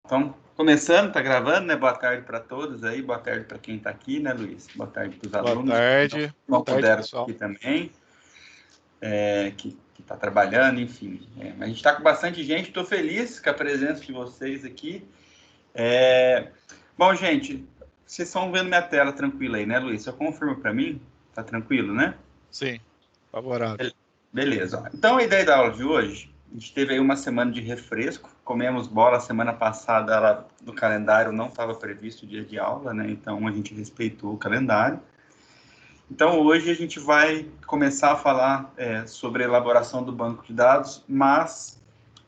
Então, começando, tá gravando, né? Boa tarde para todos aí, boa tarde para quem está aqui, né, Luiz? Boa tarde para os alunos. Boa tarde, Puderam pessoal. aqui também, que está trabalhando, enfim. A gente está com bastante gente, estou feliz com a presença de vocês aqui. Bom, gente, vocês estão vendo minha tela tranquila aí, né, Luiz? Só confirma para mim, tá tranquilo, né? Sim, favorável. Beleza. Então, a ideia da aula de hoje, a gente teve aí uma semana de refresco, comemos bola semana passada, ela, no calendário não estava previsto o dia de aula, né? Então, a gente respeitou o calendário. Então, hoje a gente vai começar a falar sobre a elaboração do banco de dados, mas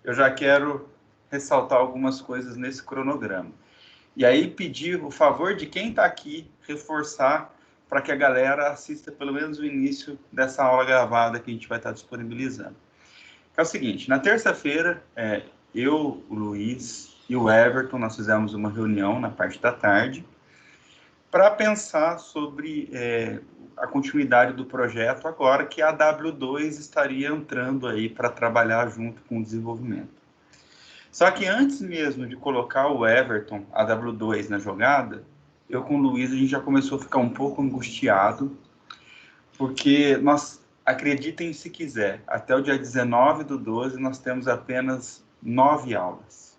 eu já quero ressaltar algumas coisas nesse cronograma. E aí, pedir o favor de quem está aqui, reforçar para que a galera assista pelo menos o início dessa aula gravada que a gente vai estar disponibilizando. É o seguinte, na terça-feira, eu, o Luiz e o Everton, nós fizemos uma reunião na parte da tarde para pensar sobre a continuidade do projeto agora que a W2 estaria entrando aí para trabalhar junto com o desenvolvimento. Só que antes mesmo de colocar o Everton, a W2 na jogada, eu com o Luiz, a gente já começou a ficar um pouco angustiado, porque nós, acreditem se quiser, até o dia 19/12 nós temos apenas 9 aulas.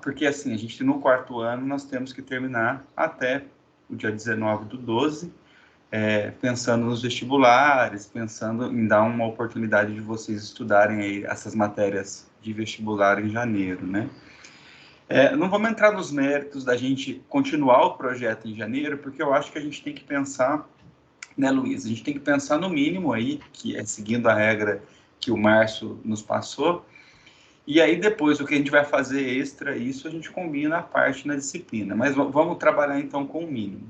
Porque assim, a gente no quarto ano nós temos que terminar até o dia 19/12, pensando nos vestibulares, pensando em dar uma oportunidade de vocês estudarem aí essas matérias de vestibular em janeiro, né? Não vamos entrar nos méritos da gente continuar o projeto em janeiro, porque eu acho que a gente tem que pensar, né, Luiz? A gente tem que pensar no mínimo aí, que é seguindo a regra que o Márcio nos passou, e aí depois o que a gente vai fazer extra, isso a gente combina a parte na disciplina, mas vamos trabalhar então com o mínimo.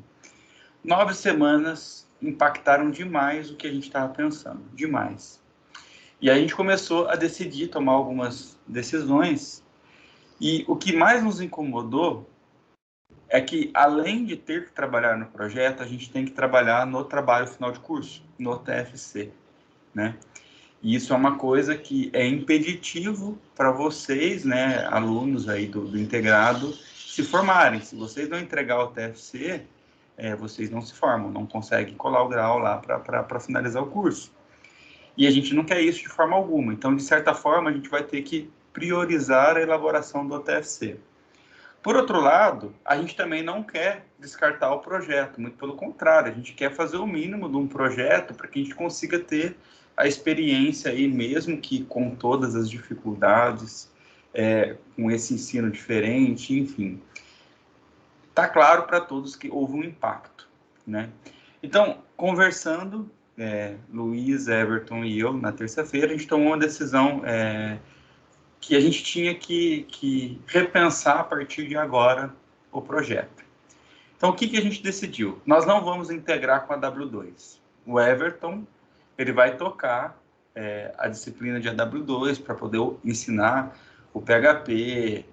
9 semanas impactaram demais o que a gente estava pensando, demais. E aí a gente começou a decidir, tomar algumas decisões, e o que mais nos incomodou é que, além de ter que trabalhar no projeto, a gente tem que trabalhar no trabalho final de curso, no TFC, né? E isso é uma coisa que é impeditivo para vocês, né, alunos aí do integrado, se formarem. Se vocês não entregar o TFC, vocês não se formam, não conseguem colar o grau lá para finalizar o curso. E a gente não quer isso de forma alguma. Então, de certa forma, a gente vai ter que priorizar a elaboração do TFC. Por outro lado, a gente também não quer descartar o projeto, muito pelo contrário, a gente quer fazer o mínimo de um projeto para que a gente consiga ter a experiência aí, mesmo que com todas as dificuldades, com esse ensino diferente, enfim. Está claro para todos que houve um impacto, né? Então, conversando, Luiz, Everton e eu, na terça-feira, a gente tomou uma decisão que a gente tinha que repensar a partir de agora o projeto. Então, o que a gente decidiu? Nós não vamos integrar com a W2. O Everton, ele vai tocar a disciplina de AW2 para poder ensinar o PHP,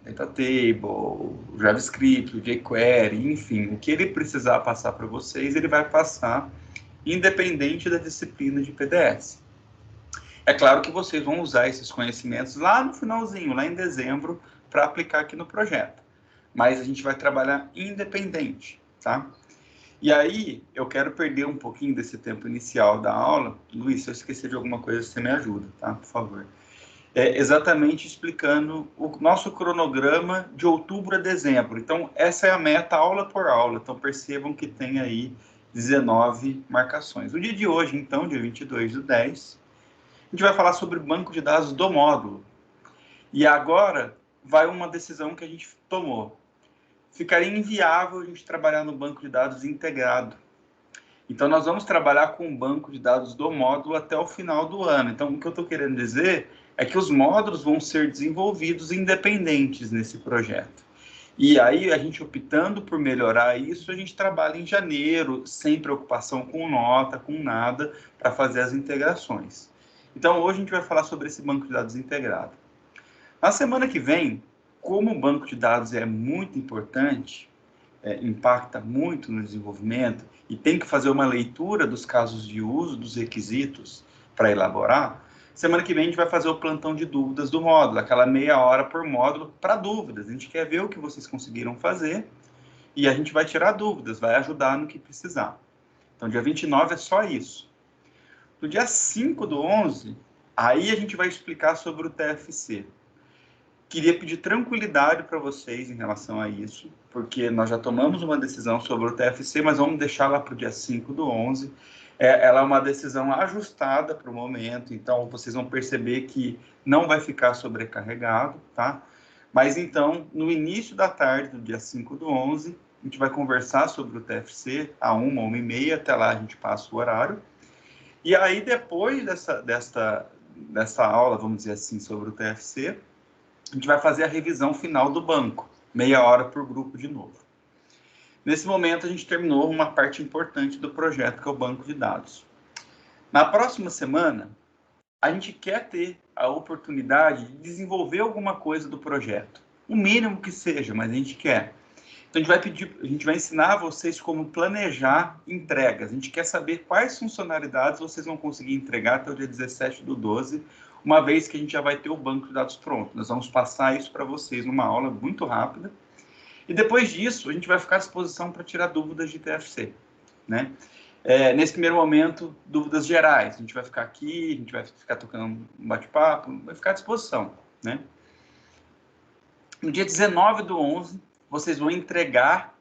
Data Table, o JavaScript, o jQuery, enfim, o que ele precisar passar para vocês, ele vai passar independente da disciplina de PDS. É claro que vocês vão usar esses conhecimentos lá no finalzinho, lá em dezembro, para aplicar aqui no projeto. Mas a gente vai trabalhar independente, tá? E aí, eu quero perder um pouquinho desse tempo inicial da aula. Luiz, se eu esquecer de alguma coisa, você me ajuda, tá? Por favor. Exatamente explicando o nosso cronograma de outubro a dezembro. Então, essa é a meta aula por aula. Então, percebam que tem aí 19 marcações. O dia de hoje, então, dia 22/10, a gente vai falar sobre o banco de dados do módulo. E agora vai uma decisão que a gente tomou. Ficaria inviável a gente trabalhar no banco de dados integrado. Então, nós vamos trabalhar com o banco de dados do módulo até o final do ano. Então, o que eu estou querendo dizer é que os módulos vão ser desenvolvidos independentes nesse projeto. E aí, a gente optando por melhorar isso, a gente trabalha em janeiro, sem preocupação com nota, com nada, para fazer as integrações. Então, hoje a gente vai falar sobre esse banco de dados integrado. Na semana que vem, como o banco de dados é muito importante, impacta muito no desenvolvimento e tem que fazer uma leitura dos casos de uso, dos requisitos para elaborar, Semana que vem a gente vai fazer o plantão de dúvidas do módulo, aquela meia hora por módulo para dúvidas. A gente quer ver o que vocês conseguiram fazer e a gente vai tirar dúvidas, vai ajudar no que precisar. Então, dia 29 é só isso. No dia 5/11, aí a gente vai explicar sobre o TFC. Queria pedir tranquilidade para vocês em relação a isso, porque nós já tomamos uma decisão sobre o TFC, mas vamos deixar lá para o dia 5/11. Ela é uma decisão ajustada para o momento, então vocês vão perceber que não vai ficar sobrecarregado, tá? Mas então, no início da tarde do dia 5/11, a gente vai conversar sobre o TFC a 1h, 1h30, até lá a gente passa o horário. E aí, depois dessa aula, vamos dizer assim, sobre o TFC, a gente vai fazer a revisão final do banco, meia hora por grupo de novo. Nesse momento, a gente terminou uma parte importante do projeto, que é o banco de dados. Na próxima semana, a gente quer ter a oportunidade de desenvolver alguma coisa do projeto. O mínimo que seja, mas a gente quer. Então, a gente vai ensinar vocês como planejar entregas. A gente quer saber quais funcionalidades vocês vão conseguir entregar até o dia 17/12, uma vez que a gente já vai ter o banco de dados pronto. Nós vamos passar isso para vocês numa aula muito rápida. E depois disso, a gente vai ficar à disposição para tirar dúvidas de TFC, né? Nesse primeiro momento, dúvidas gerais. A gente vai ficar aqui, a gente vai ficar tocando um bate-papo, vai ficar à disposição, né? No dia 19/11, vocês vão entregar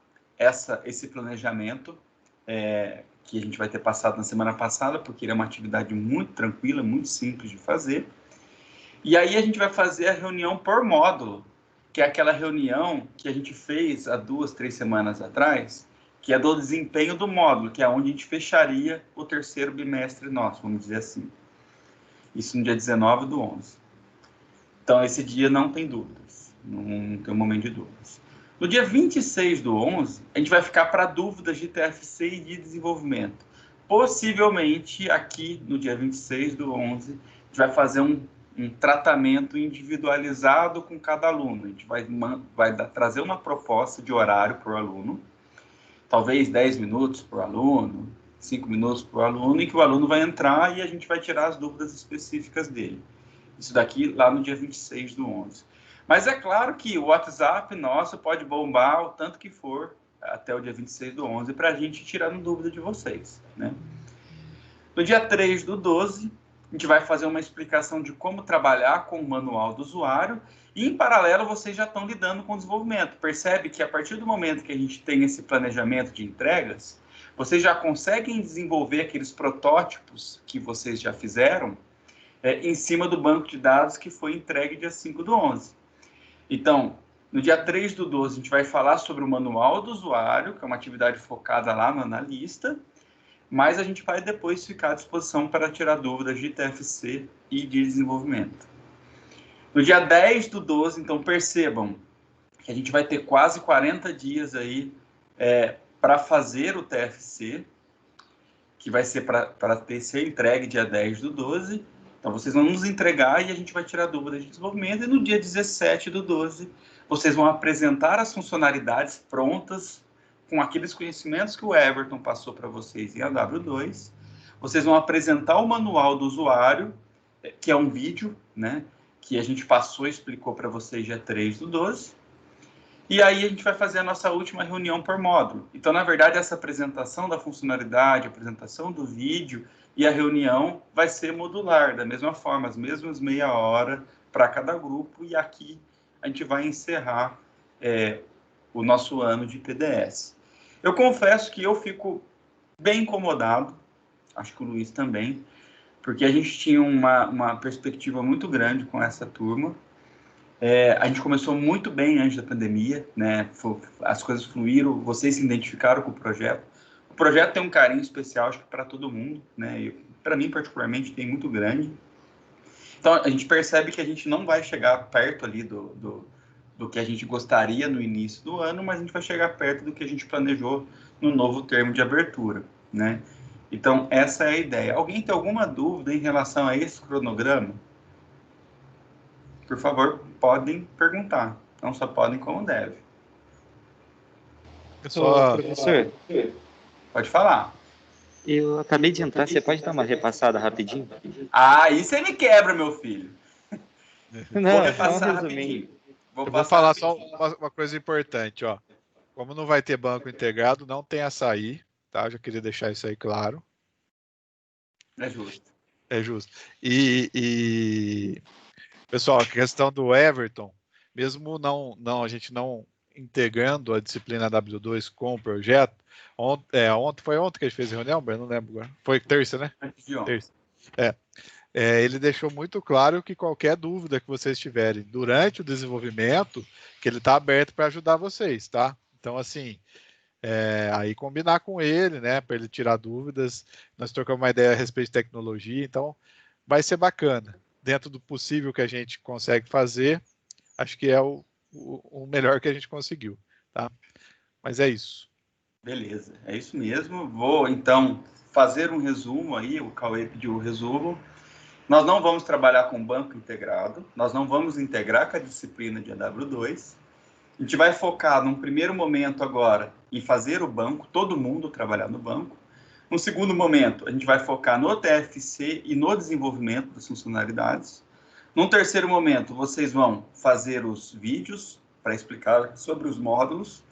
esse planejamento que a gente vai ter passado na semana passada, porque ele é uma atividade muito tranquila, muito simples de fazer. E aí a gente vai fazer a reunião por módulo, que é aquela reunião que a gente fez há 2, 3 semanas atrás, que é do desempenho do módulo, que é onde a gente fecharia o terceiro bimestre nosso, vamos dizer assim. Isso no dia 19/11. Então, esse dia não tem dúvidas, não tem um momento de dúvidas. No dia 26/11, a gente vai ficar para dúvidas de TFC e de desenvolvimento. Possivelmente, aqui no dia 26/11, a gente vai fazer um tratamento individualizado com cada aluno. A gente vai trazer uma proposta de horário para o aluno, talvez 10 minutos para o aluno, 5 minutos para o aluno, e que o aluno vai entrar e a gente vai tirar as dúvidas específicas dele. Isso daqui lá no dia 26/11. Mas é claro que o WhatsApp nosso pode bombar o tanto que for até o dia 26/11 para a gente tirar dúvida de vocês, né? No dia 3/12, a gente vai fazer uma explicação de como trabalhar com o manual do usuário e, em paralelo, vocês já estão lidando com o desenvolvimento. Percebe que, a partir do momento que a gente tem esse planejamento de entregas, vocês já conseguem desenvolver aqueles protótipos que vocês já fizeram em cima do banco de dados que foi entregue dia 5/11. Então, no dia 3/12, a gente vai falar sobre o manual do usuário, que é uma atividade focada lá no analista, mas a gente vai depois ficar à disposição para tirar dúvidas de TFC e de desenvolvimento. No dia 10/12, então, percebam que a gente vai ter quase 40 dias aí para fazer o TFC, que vai ser para ser entregue dia 10/12. Então, vocês vão nos entregar e a gente vai tirar dúvidas de desenvolvimento. E no dia 17/12, vocês vão apresentar as funcionalidades prontas com aqueles conhecimentos que o Everton passou para vocês em AW2. Vocês vão apresentar o manual do usuário, que é um vídeo, né, que a gente passou e explicou para vocês dia 3/12. E aí a gente vai fazer a nossa última reunião por módulo. Então, na verdade, essa apresentação da funcionalidade, a apresentação do vídeo e a reunião vai ser modular, da mesma forma, as mesmas meia hora para cada grupo. E aqui a gente vai encerrar o nosso ano de PDS. Eu confesso que eu fico bem incomodado, acho que o Luiz também, porque a gente tinha uma perspectiva muito grande com essa turma. A gente começou muito bem antes da pandemia, né? As coisas fluíram, vocês se identificaram com o projeto. O projeto tem um carinho especial, acho que para todo mundo, né? Para mim, particularmente, tem muito grande. Então, a gente percebe que a gente não vai chegar perto ali do que a gente gostaria no início do ano, mas a gente vai chegar perto do que a gente planejou no novo termo de abertura, né? Então, essa é a ideia. Alguém tem alguma dúvida em relação a esse cronograma? Por favor, podem perguntar. Não só podem, como devem. Professor, pode falar. Eu acabei de entrar, você pode dar uma repassada rapidinho? Ah, aí você me quebra, meu filho. Vou Não, só um repassar resuminho. rapidinho. Eu vou falar só uma coisa importante, ó. Como não vai ter banco integrado, não tem açaí, tá? Eu já queria deixar isso aí claro. É justo. É justo. Pessoal, a questão do Everton, mesmo a gente não integrando a disciplina W2 com o projeto, foi ontem que a gente fez a reunião, eu não lembro agora. Foi terça, né? Antes de ontem. Terça. Ele deixou muito claro que qualquer dúvida que vocês tiverem durante o desenvolvimento, que ele está aberto para ajudar vocês, tá? Então, assim, aí combinar com ele, né, para ele tirar dúvidas. Nós trocamos uma ideia a respeito de tecnologia, então vai ser bacana. Dentro do possível que a gente consegue fazer, acho que é o melhor que a gente conseguiu, tá? Mas é isso. Beleza, é isso mesmo. Vou, então, fazer um resumo aí, o Cauê pediu o resumo. Nós não vamos trabalhar com banco integrado, nós não vamos integrar com a disciplina de AW2. A gente vai focar, num primeiro momento agora, em fazer o banco, todo mundo trabalhar no banco. Num segundo momento, a gente vai focar no TFC e no desenvolvimento das funcionalidades. Num terceiro momento, vocês vão fazer os vídeos para explicar sobre os módulos.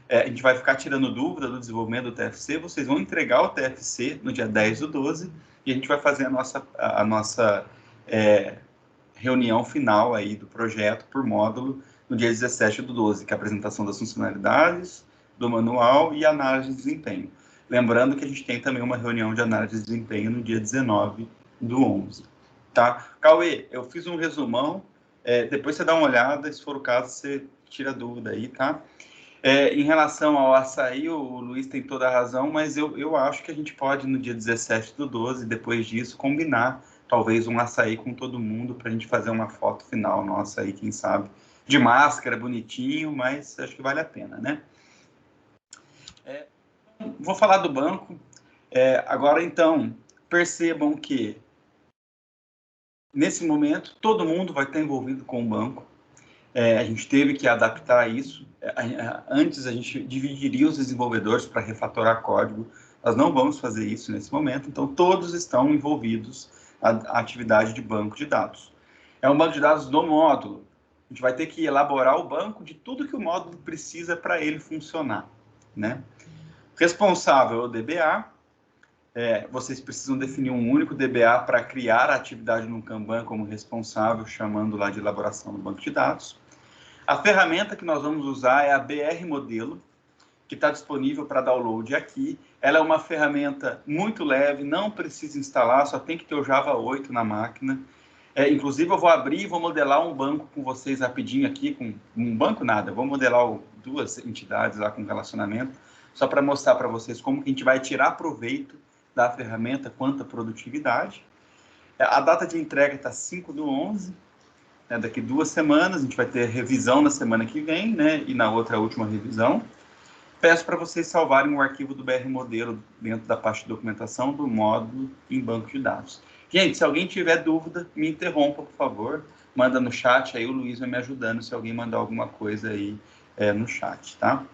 A gente vai ficar tirando dúvida do desenvolvimento do TFC. Vocês vão entregar o TFC no dia 10/12 e a gente vai fazer a nossa reunião final aí do projeto por módulo no dia 17/12, que é a apresentação das funcionalidades, do manual e análise de desempenho. Lembrando que a gente tem também uma reunião de análise de desempenho no dia 19/11. Tá? Cauê, eu fiz um resumão, depois você dá uma olhada, se for o caso, você tira a dúvida aí, tá? Em relação ao açaí, o Luiz tem toda a razão, mas eu acho que a gente pode, no dia 17/12, depois disso, combinar talvez um açaí com todo mundo para a gente fazer uma foto final nossa aí, quem sabe, de máscara, bonitinho, mas acho que vale a pena, né? Vou falar do banco. Agora, então, percebam que, nesse momento, todo mundo vai estar envolvido com o banco. A gente teve que adaptar isso. Antes, a gente dividiria os desenvolvedores para refatorar código. Nós não vamos fazer isso nesse momento, então todos estão envolvidos na atividade de banco de dados. É um banco de dados do módulo. A gente vai ter que elaborar o banco de tudo que o módulo precisa para ele funcionar, né? Responsável é o DBA. Vocês precisam definir um único DBA para criar a atividade no Kanban como responsável, chamando lá de elaboração do banco de dados. A ferramenta que nós vamos usar é a BR Modelo, que está disponível para download aqui. Ela é uma ferramenta muito leve, não precisa instalar, só tem que ter o Java 8 na máquina. Inclusive, eu vou abrir e vou modelar um banco com vocês rapidinho aqui, com um banco nada, vou modelar duas entidades lá com relacionamento, só para mostrar para vocês como que a gente vai tirar proveito da ferramenta quanto à produtividade. A data de entrega está 5/11, daqui 2 semanas, a gente vai ter revisão na semana que vem, né, e na outra, a última revisão. Peço para vocês salvarem o arquivo do BR Modelo dentro da parte de documentação do módulo em banco de dados. Gente, se alguém tiver dúvida, me interrompa, por favor. Manda no chat, aí o Luiz vai me ajudando se alguém mandar alguma coisa aí no chat, tá?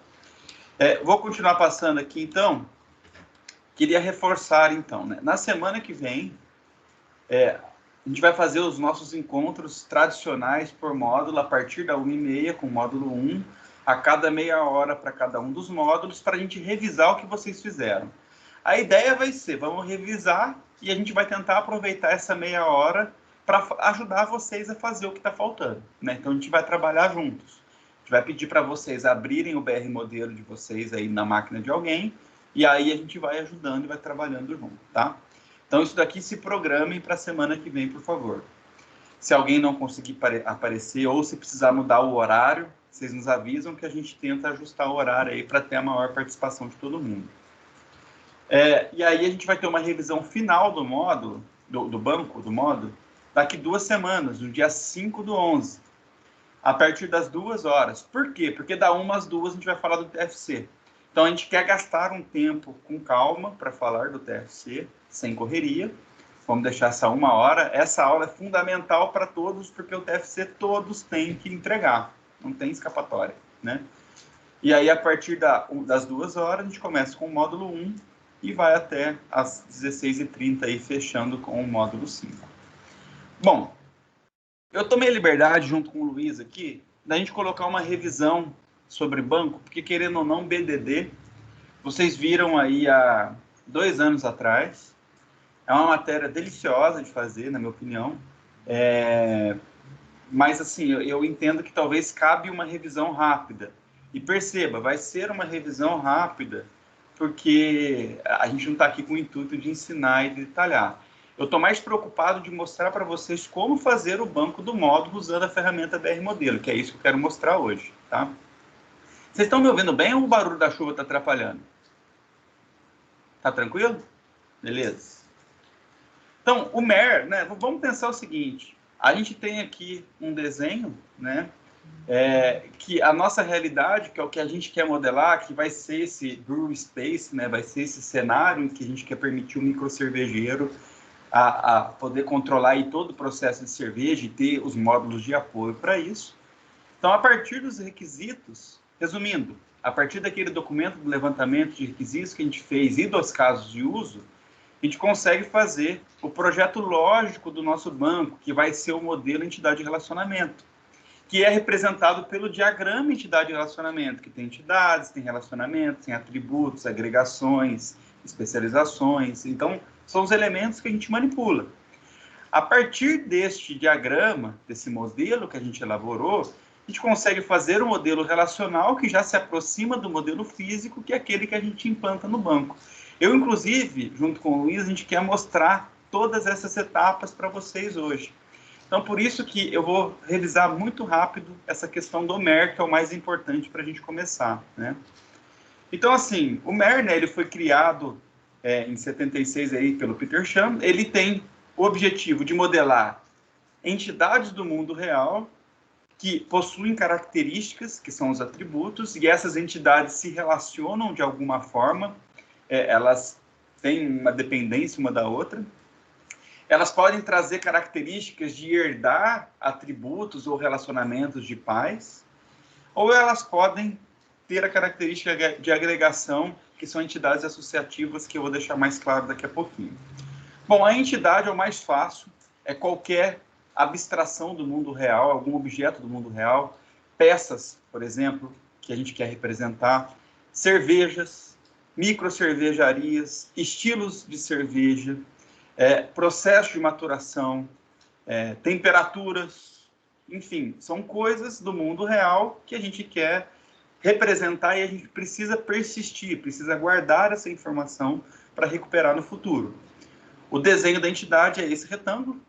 Vou continuar passando aqui, então. Queria reforçar, então, né? Na semana que vem, a gente vai fazer os nossos encontros tradicionais por módulo, a partir da 1h30, com o módulo 1, a cada meia hora para cada um dos módulos, para a gente revisar o que vocês fizeram. A ideia vai ser, vamos revisar e a gente vai tentar aproveitar essa meia hora para ajudar vocês a fazer o que está faltando, né? Então, a gente vai trabalhar juntos. A gente vai pedir para vocês abrirem o BR Modelo de vocês aí na máquina de alguém, e aí a gente vai ajudando e vai trabalhando junto, tá? Então, isso daqui se programem para a semana que vem, por favor. Se alguém não conseguir aparecer ou se precisar mudar o horário, vocês nos avisam que a gente tenta ajustar o horário aí para ter a maior participação de todo mundo. E aí a gente vai ter uma revisão final do módulo, do banco do módulo, daqui 2 semanas, no dia 5/11, a partir das 2 horas. Por quê? Porque da 1 às 2 a gente vai falar do TFC. Então, a gente quer gastar um tempo com calma para falar do TFC, sem correria. Vamos deixar essa 1 hora. Essa aula é fundamental para todos, porque o TFC todos têm que entregar. Não tem escapatória, né? E aí, a partir das 2 horas, a gente começa com o módulo 1. e vai até às 16h30, aí, fechando com o módulo 5. Bom, eu tomei a liberdade, junto com o Luiz aqui, da gente colocar uma revisão sobre banco, porque, querendo ou não, BDD, vocês viram aí há 2 anos atrás, é uma matéria deliciosa de fazer, na minha opinião, mas, assim, eu entendo que talvez cabe uma revisão rápida. E perceba, vai ser uma revisão rápida, porque a gente não está aqui com o intuito de ensinar e detalhar. Eu estou mais preocupado de mostrar para vocês como fazer o banco do módulo usando a ferramenta BR Modelo, que é isso que eu quero mostrar hoje, tá? Vocês estão me ouvindo bem ou o barulho da chuva está atrapalhando? Tá tranquilo? Beleza. Então, o MER, né? Vamos pensar o seguinte. A gente tem aqui um desenho, né? Que a nossa realidade, que é o que a gente quer modelar, que vai ser esse brew space, né? Vai ser esse cenário em que a gente quer permitir o microcervejeiro a poder controlar aí todo o processo de cerveja e ter os módulos de apoio para isso. Então, a partir dos requisitos, resumindo, a partir daquele documento do levantamento de requisitos que a gente fez e dos casos de uso, a gente consegue fazer o projeto lógico do nosso banco, que vai ser o modelo entidade de relacionamento, que é representado pelo diagrama entidade de relacionamento, que tem entidades, tem relacionamentos, tem atributos, agregações, especializações. Então, são os elementos que a gente manipula. A partir deste diagrama, desse modelo que a gente elaborou, a gente consegue fazer um modelo relacional que já se aproxima do modelo físico, que é aquele que a gente implanta no banco. Eu, inclusive, junto com o Luiz, a gente quer mostrar todas essas etapas para vocês hoje. Então, por isso que eu vou revisar muito rápido essa questão do MER, que é o mais importante para a gente começar, né? Então, assim, o MER, né, ele foi criado em 76 aí pelo Peter Chan. Ele tem o objetivo de modelar entidades do mundo real que possuem características, que são os atributos, e essas entidades se relacionam de alguma forma, elas têm uma dependência uma da outra. Elas podem trazer características de herdar atributos ou relacionamentos de pais, ou elas podem ter a característica de agregação, que são entidades associativas, que eu vou deixar mais claro daqui a pouquinho. Bom, a entidade é o mais fácil, é qualquer abstração do mundo real, algum objeto do mundo real, peças, por exemplo, que a gente quer representar, cervejas, microcervejarias, estilos de cerveja, processo de maturação, temperaturas, enfim, são coisas do mundo real que a gente quer representar e a gente precisa persistir, precisa guardar essa informação para recuperar no futuro. O desenho da entidade é esse retângulo,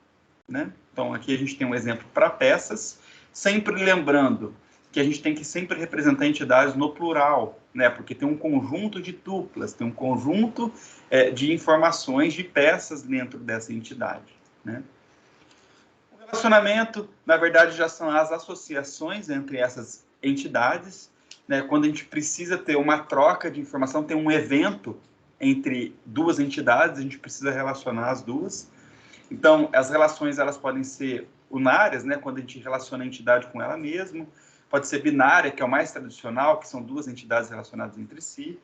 né? Então, aqui a gente tem um exemplo para peças, sempre lembrando que a gente tem que sempre representar entidades no plural, né? Porque tem um conjunto de tuplas, tem um conjunto de informações de peças dentro dessa entidade, né? O relacionamento, na verdade, já são as associações entre essas entidades, né? Quando a gente precisa ter uma troca de informação, tem um evento entre duas entidades, a gente precisa relacionar as duas. Então, as relações elas podem ser unárias, né? Quando a gente relaciona a entidade com ela mesma. Pode ser binária, que é o mais tradicional, que são duas entidades relacionadas entre si.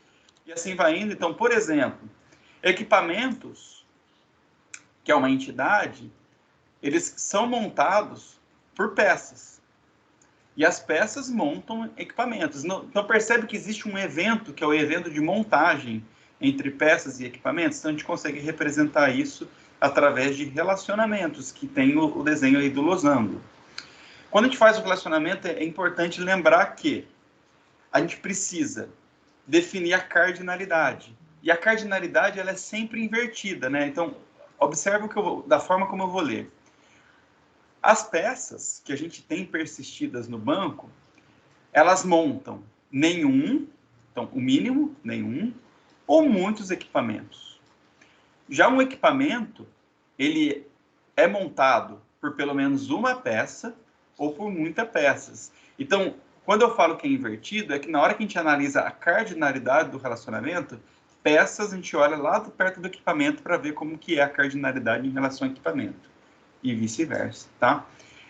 E assim vai indo. Então, por exemplo, equipamentos, que é uma entidade, eles são montados por peças. E as peças montam equipamentos. Então, percebe que existe um evento, que é o evento de montagem entre peças e equipamentos. Então, a gente consegue representar isso através de relacionamentos, que tem o desenho aí do losango. Quando a gente faz o relacionamento, é importante lembrar que a gente precisa definir a cardinalidade. E a cardinalidade ela é sempre invertida, né? Então, observe da forma como eu vou ler. As peças que a gente tem persistidas no banco, elas montam nenhum, então o mínimo, nenhum, ou muitos equipamentos. Já um equipamento, ele é montado por pelo menos uma peça ou por muitas peças. Então, quando eu falo que é invertido, é que na hora que a gente analisa a cardinalidade do relacionamento, peças a gente olha lá perto do equipamento para ver como que é a cardinalidade em relação ao equipamento. E vice-versa, tá?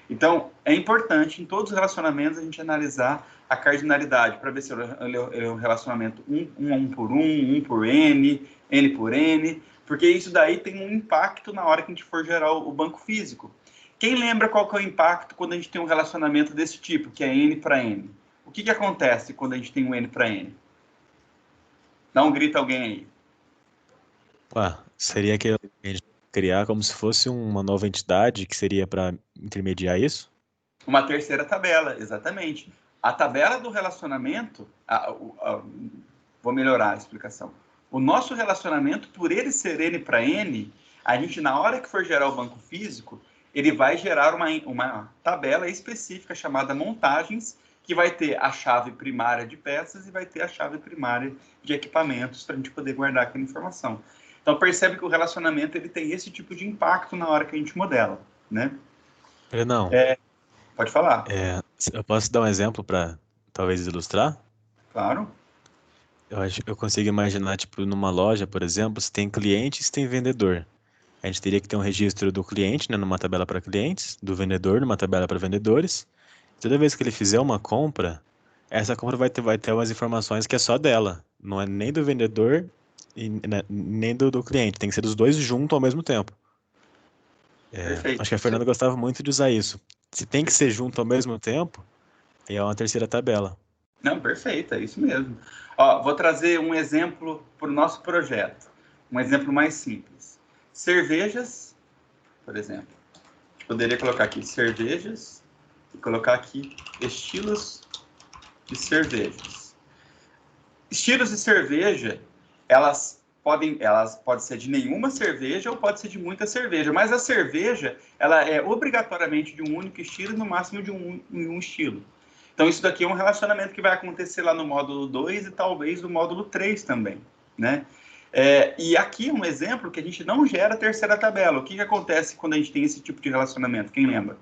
Então, é importante em todos os relacionamentos a gente analisar a cardinalidade para ver se ele é um relacionamento um por N, N por N, porque isso daí tem um impacto na hora que a gente for gerar o banco físico. Quem lembra qual que é o impacto quando a gente tem um relacionamento desse tipo, que é N para N? O que acontece quando a gente tem um N para N? Dá um grito a alguém aí. Seria que a gente criar como se fosse uma nova entidade que seria para intermediar isso? Uma terceira tabela, exatamente. A tabela do relacionamento, vou melhorar a explicação. O nosso relacionamento, por ele ser N para N, a gente, na hora que for gerar o banco físico, ele vai gerar uma tabela específica chamada montagens, que vai ter a chave primária de peças e vai ter a chave primária de equipamentos para a gente poder guardar aquela informação. Então, percebe que o relacionamento ele tem esse tipo de impacto na hora que a gente modela, né? Não. Pode falar. Eu posso dar um exemplo para talvez ilustrar? Claro. Eu consigo imaginar, tipo, numa loja, por exemplo, se tem cliente e se tem vendedor. A gente teria que ter um registro do cliente, né, numa tabela para clientes, do vendedor numa tabela para vendedores. Toda vez que ele fizer uma compra, essa compra vai ter umas informações que é só dela. Não é nem do vendedor e nem do cliente. Tem que ser dos dois juntos ao mesmo tempo. Perfeito. Acho que a Fernanda gostava muito de usar isso. Se tem que ser junto ao mesmo tempo, é uma terceira tabela. Não, perfeito, é isso mesmo. Ó, vou trazer um exemplo para o nosso projeto. Um exemplo mais simples. Cervejas, por exemplo. A gente poderia colocar aqui cervejas e colocar aqui estilos de cervejas. Estilos de cerveja, elas podem ser de nenhuma cerveja ou pode ser de muita cerveja, mas a cerveja, ela é obrigatoriamente de um único estilo e no máximo de um estilo. Então, isso daqui é um relacionamento que vai acontecer lá no módulo 2 e talvez no módulo 3 também, né? E aqui um exemplo que a gente não gera a terceira tabela. O que acontece quando a gente tem esse tipo de relacionamento? Quem lembra?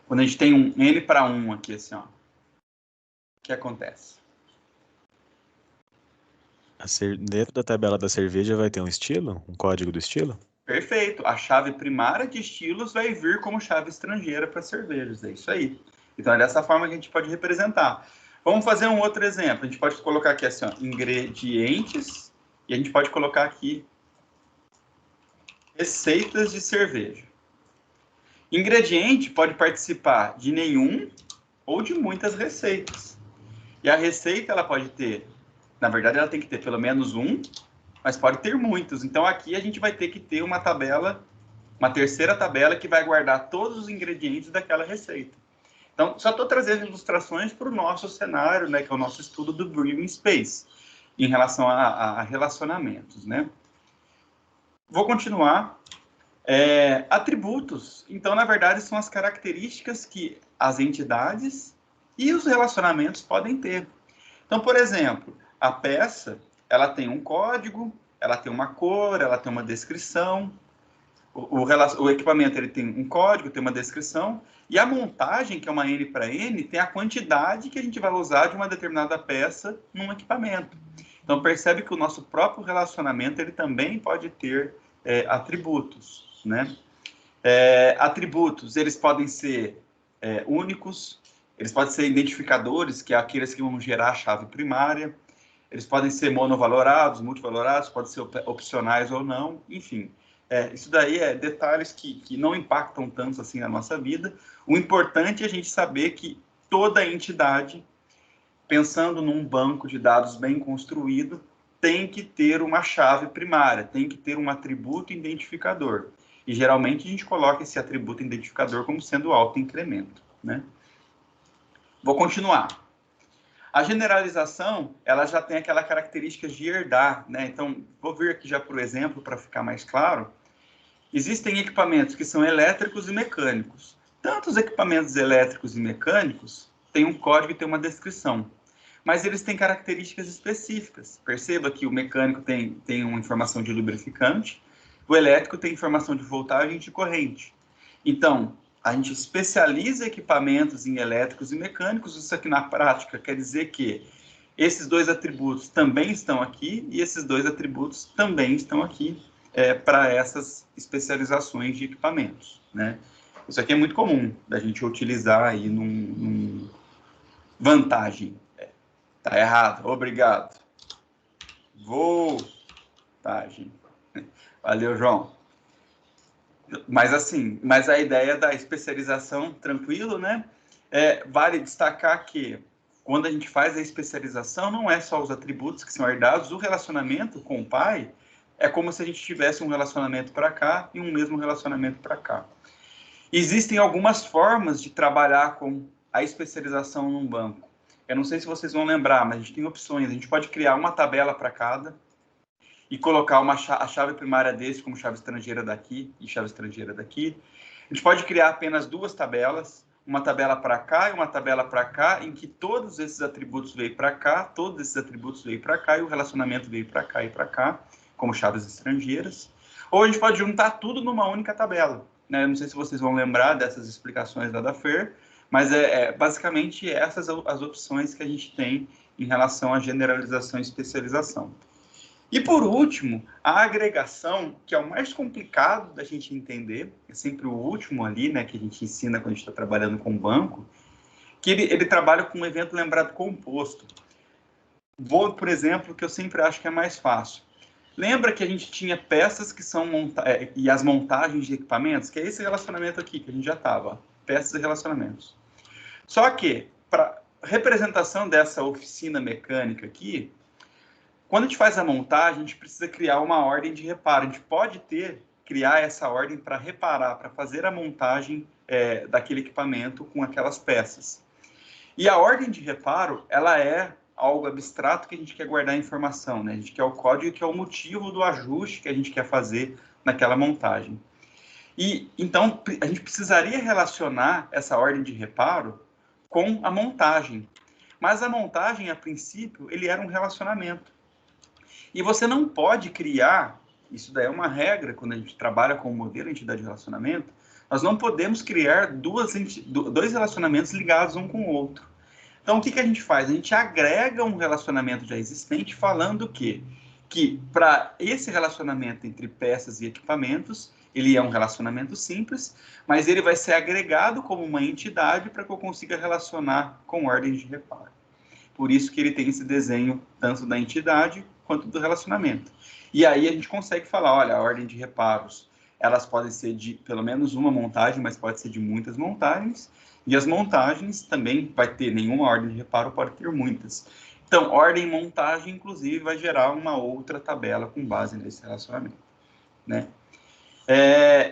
Quando a gente tem um N para 1 aqui, assim, ó. O que acontece? Dentro da tabela da cerveja vai ter um estilo? Um código do estilo? Perfeito. A chave primária de estilos vai vir como chave estrangeira para cervejas. É isso aí. Então, é dessa forma que a gente pode representar. Vamos fazer um outro exemplo. A gente pode colocar aqui assim, ó, ingredientes, e a gente pode colocar aqui receitas de cerveja. Ingrediente pode participar de nenhum ou de muitas receitas. E a receita, ela pode ter, na verdade, ela tem que ter pelo menos um, mas pode ter muitos. Então, aqui a gente vai ter que ter uma tabela, uma terceira tabela que vai guardar todos os ingredientes daquela receita. Então, só estou trazendo ilustrações para o nosso cenário, né, que é o nosso estudo do Brewing Space, em relação a relacionamentos, né? Vou continuar. Atributos. Então, na verdade, são as características que as entidades e os relacionamentos podem ter. Então, por exemplo, a peça, ela tem um código, ela tem uma cor, ela tem uma descrição. O equipamento ele tem um código, tem uma descrição, e a montagem, que é uma N para N, tem a quantidade que a gente vai usar de uma determinada peça num equipamento. Então, percebe que o nosso próprio relacionamento ele também pode ter atributos, né? Atributos, eles podem ser únicos, eles podem ser identificadores, que é aqueles que vão gerar a chave primária, eles podem ser monovalorados, multivalorados, podem ser opcionais ou não, enfim. Isso daí é detalhes que não impactam tanto assim na nossa vida. O importante é a gente saber que toda entidade, pensando num banco de dados bem construído, tem que ter uma chave primária, tem que ter um atributo identificador. E geralmente a gente coloca esse atributo identificador como sendo autoincremento, né? Vou continuar. A generalização, ela já tem aquela característica de herdar, né? Então, vou vir aqui já para o exemplo para ficar mais claro. Existem equipamentos que são elétricos e mecânicos. Tanto os equipamentos elétricos e mecânicos têm um código e têm uma descrição, mas eles têm características específicas. Perceba que o mecânico tem uma informação de lubrificante, o elétrico tem informação de voltagem e de corrente. Então, a gente especializa equipamentos em elétricos e mecânicos. Isso aqui na prática quer dizer que esses dois atributos também estão aqui e esses dois atributos também estão aqui para essas especializações de equipamentos. né? Isso aqui é muito comum da gente utilizar aí vantagem. Tá errado, obrigado. Voltagem. Valeu, João. Mas assim, mas a ideia da especialização, tranquilo, né? Vale destacar que quando a gente faz a especialização, não é só os atributos que são herdados, o relacionamento com o pai é como se a gente tivesse um relacionamento para cá e um mesmo relacionamento para cá. Existem algumas formas de trabalhar com a especialização num banco. Eu não sei se vocês vão lembrar, mas a gente tem opções. A gente pode criar uma tabela para cada e colocar a chave primária desse como chave estrangeira daqui e chave estrangeira daqui. A gente pode criar apenas duas tabelas, uma tabela para cá e uma tabela para cá, em que todos esses atributos veem para cá, todos esses atributos veem para cá e o relacionamento veio para cá e para cá, como chaves estrangeiras. Ou a gente pode juntar tudo numa única tabela, né? Não sei se vocês vão lembrar dessas explicações lá da FER, mas basicamente essas as opções que a gente tem em relação à generalização e especialização. E, por último, a agregação, que é o mais complicado da gente entender, é sempre o último ali, né, que a gente ensina quando a gente está trabalhando com banco, que ele trabalha com um evento lembrado composto. Vou, por exemplo, que eu sempre acho que é mais fácil. Lembra que a gente tinha peças que são e as montagens de equipamentos, que é esse relacionamento aqui, que a gente já estava, peças e relacionamentos. Só que, para representação dessa oficina mecânica aqui, quando a gente faz a montagem, a gente precisa criar uma ordem de reparo. A gente pode criar essa ordem para reparar, para fazer a montagem daquele equipamento com aquelas peças. E a ordem de reparo, ela é algo abstrato que a gente quer guardar informação, né? A gente quer o código que é o motivo do ajuste que a gente quer fazer naquela montagem. E, então, a gente precisaria relacionar essa ordem de reparo com a montagem. Mas a montagem, a princípio, ele era um relacionamento. E você não pode criar, isso daí é uma regra quando a gente trabalha com o modelo entidade de relacionamento, nós não podemos criar dois relacionamentos ligados um com o outro. Então, o que a gente faz? A gente agrega um relacionamento já existente falando que para esse relacionamento entre peças e equipamentos, ele é um relacionamento simples, mas ele vai ser agregado como uma entidade para que eu consiga relacionar com ordens de reparo. Por isso que ele tem esse desenho tanto da entidade quanto do relacionamento. E aí a gente consegue falar, olha, a ordem de reparos, elas podem ser de pelo menos uma montagem, mas pode ser de muitas montagens, e as montagens também vai ter nenhuma ordem de reparo, pode ter muitas. Então, ordem e montagem, inclusive, vai gerar uma outra tabela com base nesse relacionamento, né?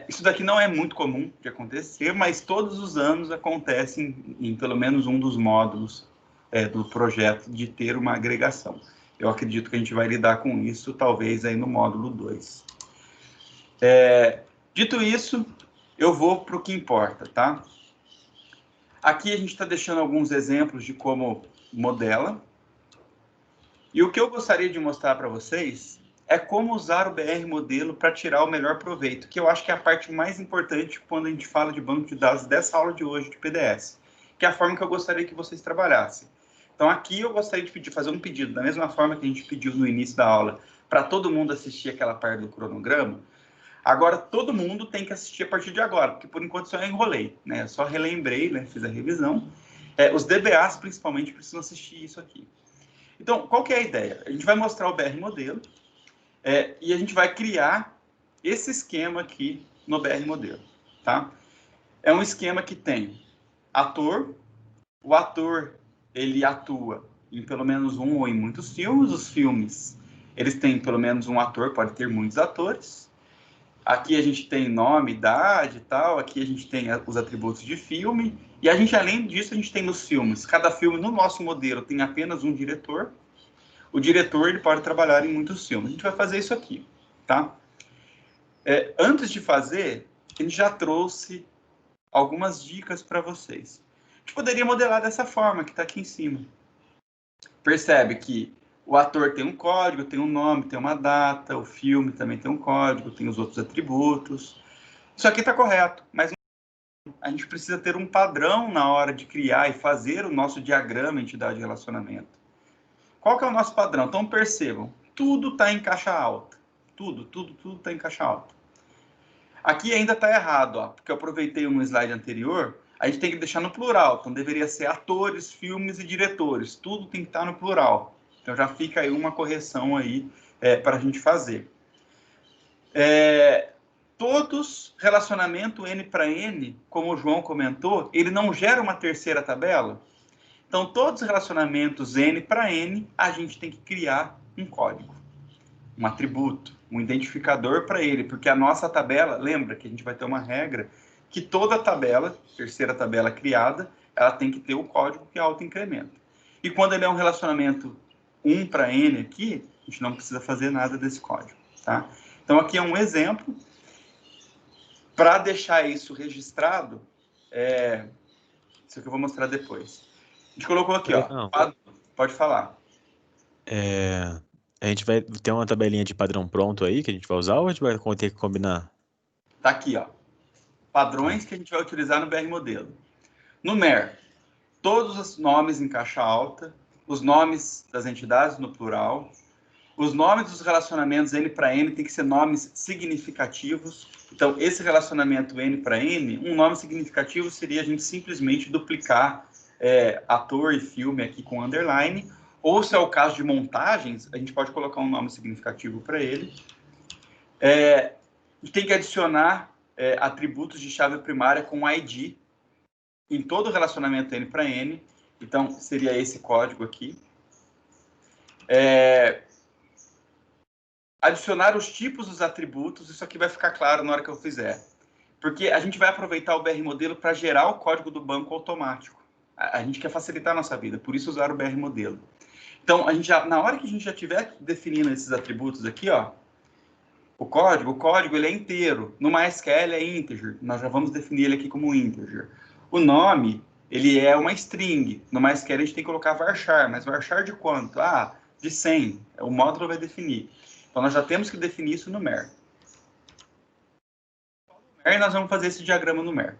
Isso daqui não é muito comum de acontecer, mas todos os anos acontece em pelo menos um dos módulos do projeto de ter uma agregação. Eu acredito que a gente vai lidar com isso, talvez, aí no módulo 2. Dito isso, eu vou para o que importa, tá? Aqui a gente está deixando alguns exemplos de como modela. E o que eu gostaria de mostrar para vocês é como usar o BR modelo para tirar o melhor proveito, que eu acho que é a parte mais importante quando a gente fala de banco de dados dessa aula de hoje de PDS, que é a forma que eu gostaria que vocês trabalhassem. Então, aqui eu gostaria de fazer um pedido, da mesma forma que a gente pediu no início da aula, para todo mundo assistir aquela parte do cronograma. Agora, todo mundo tem que assistir a partir de agora, porque por enquanto só enrolei, né? Eu só relembrei, né? Fiz a revisão. Os DBAs, principalmente, precisam assistir isso aqui. Então, qual que é a ideia? A gente vai mostrar o BR modelo e a gente vai criar esse esquema aqui no BR modelo, tá? É um esquema que tem ator, o ator ele atua em pelo menos um ou em muitos filmes. Os filmes, eles têm pelo menos um ator, pode ter muitos atores. Aqui a gente tem nome, idade e tal. Aqui a gente tem os atributos de filme. E a gente, além disso, a gente tem nos filmes. Cada filme, no nosso modelo, tem apenas um diretor. O diretor, ele pode trabalhar em muitos filmes. A gente vai fazer isso aqui, tá? Antes de fazer, a gente já trouxe algumas dicas para vocês. A gente poderia modelar dessa forma, que está aqui em cima. Percebe que o ator tem um código, tem um nome, tem uma data, o filme também tem um código, tem os outros atributos. Isso aqui está correto, mas a gente precisa ter um padrão na hora de criar e fazer o nosso diagrama entidade de relacionamento. Qual que é o nosso padrão? Então, percebam, tudo está em caixa alta. Tudo está em caixa alta. Aqui ainda está errado, ó, porque eu aproveitei um slide anterior, a gente tem que deixar no plural, então deveria ser atores, filmes e diretores, tudo tem que estar no plural. Então já fica aí uma correção aí para a gente fazer. Todos relacionamento N para N, como o João comentou, ele não gera uma terceira tabela. Então, todos os relacionamentos N para N, a gente tem que criar um código, um atributo, um identificador para ele, porque a nossa tabela, lembra que a gente vai ter uma regra que toda tabela, terceira tabela criada, ela tem que ter o código que autoincrementa. E quando ele é um relacionamento 1 para N aqui, a gente não precisa fazer nada desse código, tá? Então, aqui é um exemplo. Para deixar isso registrado, isso que eu vou mostrar depois. A gente colocou aqui, ó. Pode falar. A gente vai ter uma tabelinha de padrão pronto aí que a gente vai usar ou a gente vai ter que combinar? Tá aqui, ó. Padrões que a gente vai utilizar no BR Modelo. No MER, todos os nomes em caixa alta, os nomes das entidades no plural, os nomes dos relacionamentos N para N tem que ser nomes significativos. Então, esse relacionamento N para N, um nome significativo seria a gente simplesmente duplicar ator e filme aqui com underline, ou se é o caso de montagens, a gente pode colocar um nome significativo para ele. A gente tem que adicionar atributos de chave primária com ID em todo relacionamento N para N. Então, seria esse código aqui. Adicionar os tipos dos atributos, isso aqui vai ficar claro na hora que eu fizer. Porque a gente vai aproveitar o BR Modelo para gerar o código do banco automático. A gente quer facilitar a nossa vida, por isso usar o BR Modelo. Então, na hora que a gente já estiver definindo esses atributos aqui, ó, o código ele é inteiro. No MySQL é integer, nós já vamos definir ele aqui como integer. O nome, ele é uma string. No MySQL a gente tem que colocar varchar, mas varchar de quanto? De 100. O módulo vai definir. Então, nós já temos que definir isso no MER. E nós vamos fazer esse diagrama no MER.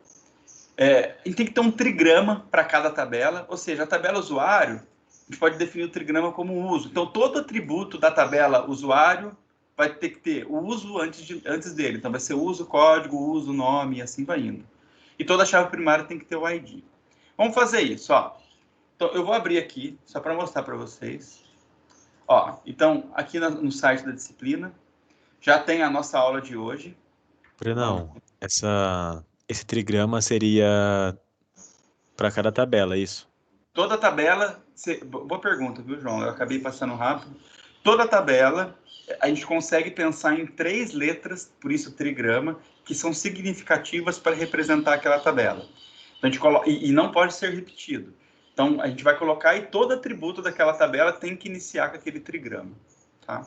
A gente tem que ter um trigrama para cada tabela, ou seja, a tabela usuário, a gente pode definir o trigrama como uso. Então, todo atributo da tabela usuário vai ter que ter o uso antes dele. Então, vai ser uso, código, uso, nome, e assim vai indo. E toda chave primária tem que ter o ID. Vamos fazer isso, ó. Então, eu vou abrir aqui, só para mostrar para vocês. Ó, então, aqui no site da disciplina, já tem a nossa aula de hoje. Brenão, esse trigrama seria para cada tabela, é isso? Toda tabela... Boa pergunta, viu, João? Eu acabei passando rápido. Toda tabela, a gente consegue pensar em 3 letras, por isso trigrama, que são significativas para representar aquela tabela. Então, a gente coloca, e não pode ser repetido. Então, a gente vai colocar e todo atributo daquela tabela tem que iniciar com aquele trigrama. Tá?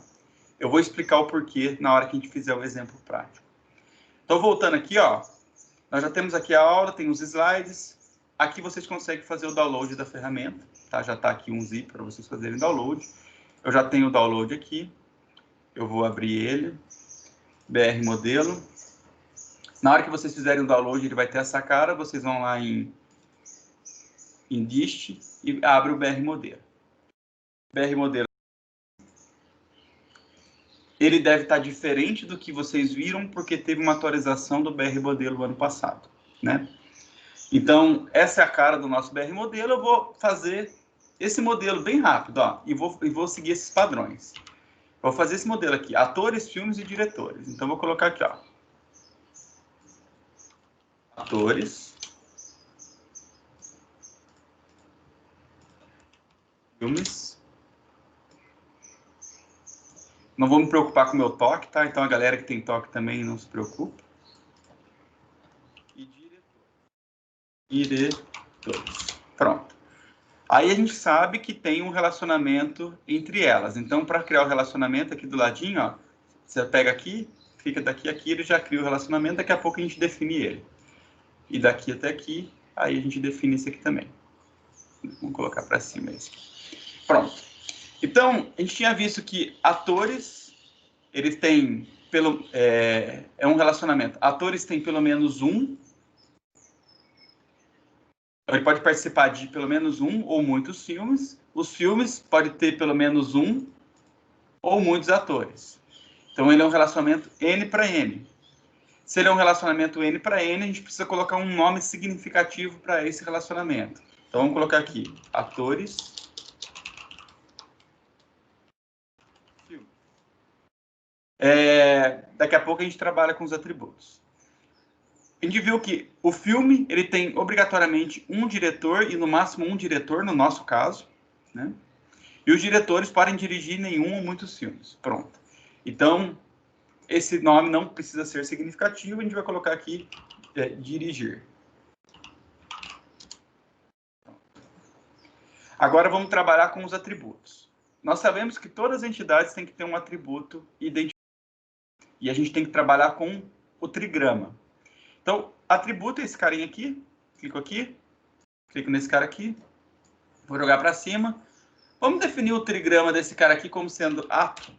Eu vou explicar o porquê na hora que a gente fizer o exemplo prático. Então, voltando aqui, ó, nós já temos aqui a aula, tem os slides. Aqui vocês conseguem fazer o download da ferramenta. Tá? Já está aqui um zip para vocês fazerem download. Eu já tenho o download aqui. Eu vou abrir ele. BR Modelo. Na hora que vocês fizerem o download, ele vai ter essa cara. Vocês vão lá em dist e abre o BR Modelo. BR Modelo. Ele deve estar diferente do que vocês viram, porque teve uma atualização do BR Modelo ano passado, né? Então, essa é a cara do nosso BR Modelo. Eu vou fazer esse modelo bem rápido, ó, e vou seguir esses padrões. Vou fazer esse modelo aqui, atores, filmes e diretores. Então, vou colocar aqui, ó. Atores, filmes. Não vou me preocupar com o meu toque, tá? Então, a galera que tem toque também não se preocupa. E diretores. Pronto. Aí a gente sabe que tem um relacionamento entre elas. Então, para criar o relacionamento aqui do ladinho, ó, você pega aqui, fica daqui a aqui, ele já cria o relacionamento, daqui a pouco a gente define ele. E daqui até aqui, aí a gente define esse aqui também. Vamos colocar para cima esse aqui. Pronto. Então, a gente tinha visto que atores, eles têm, é um relacionamento. Atores têm pelo menos um. Ele pode participar de pelo menos um ou muitos filmes. Os filmes podem ter pelo menos um ou muitos atores. Então, ele é um relacionamento N para N. Se ele é um relacionamento N para N, a gente precisa colocar um nome significativo para esse relacionamento. Então, vamos colocar aqui, atores, filme. Daqui a pouco a gente trabalha com os atributos. A gente viu que o filme, ele tem obrigatoriamente um diretor e no máximo um diretor, no nosso caso, né? E os diretores podem dirigir nenhum ou muitos filmes. Pronto. Então, esse nome não precisa ser significativo, a gente vai colocar aqui dirigir. Agora vamos trabalhar com os atributos. Nós sabemos que todas as entidades têm que ter um atributo identificado. E a gente tem que trabalhar com o trigrama. Então, atributo é esse carinha aqui. Clico nesse cara aqui. Vou jogar para cima. Vamos definir o trigrama desse cara aqui como sendo ato.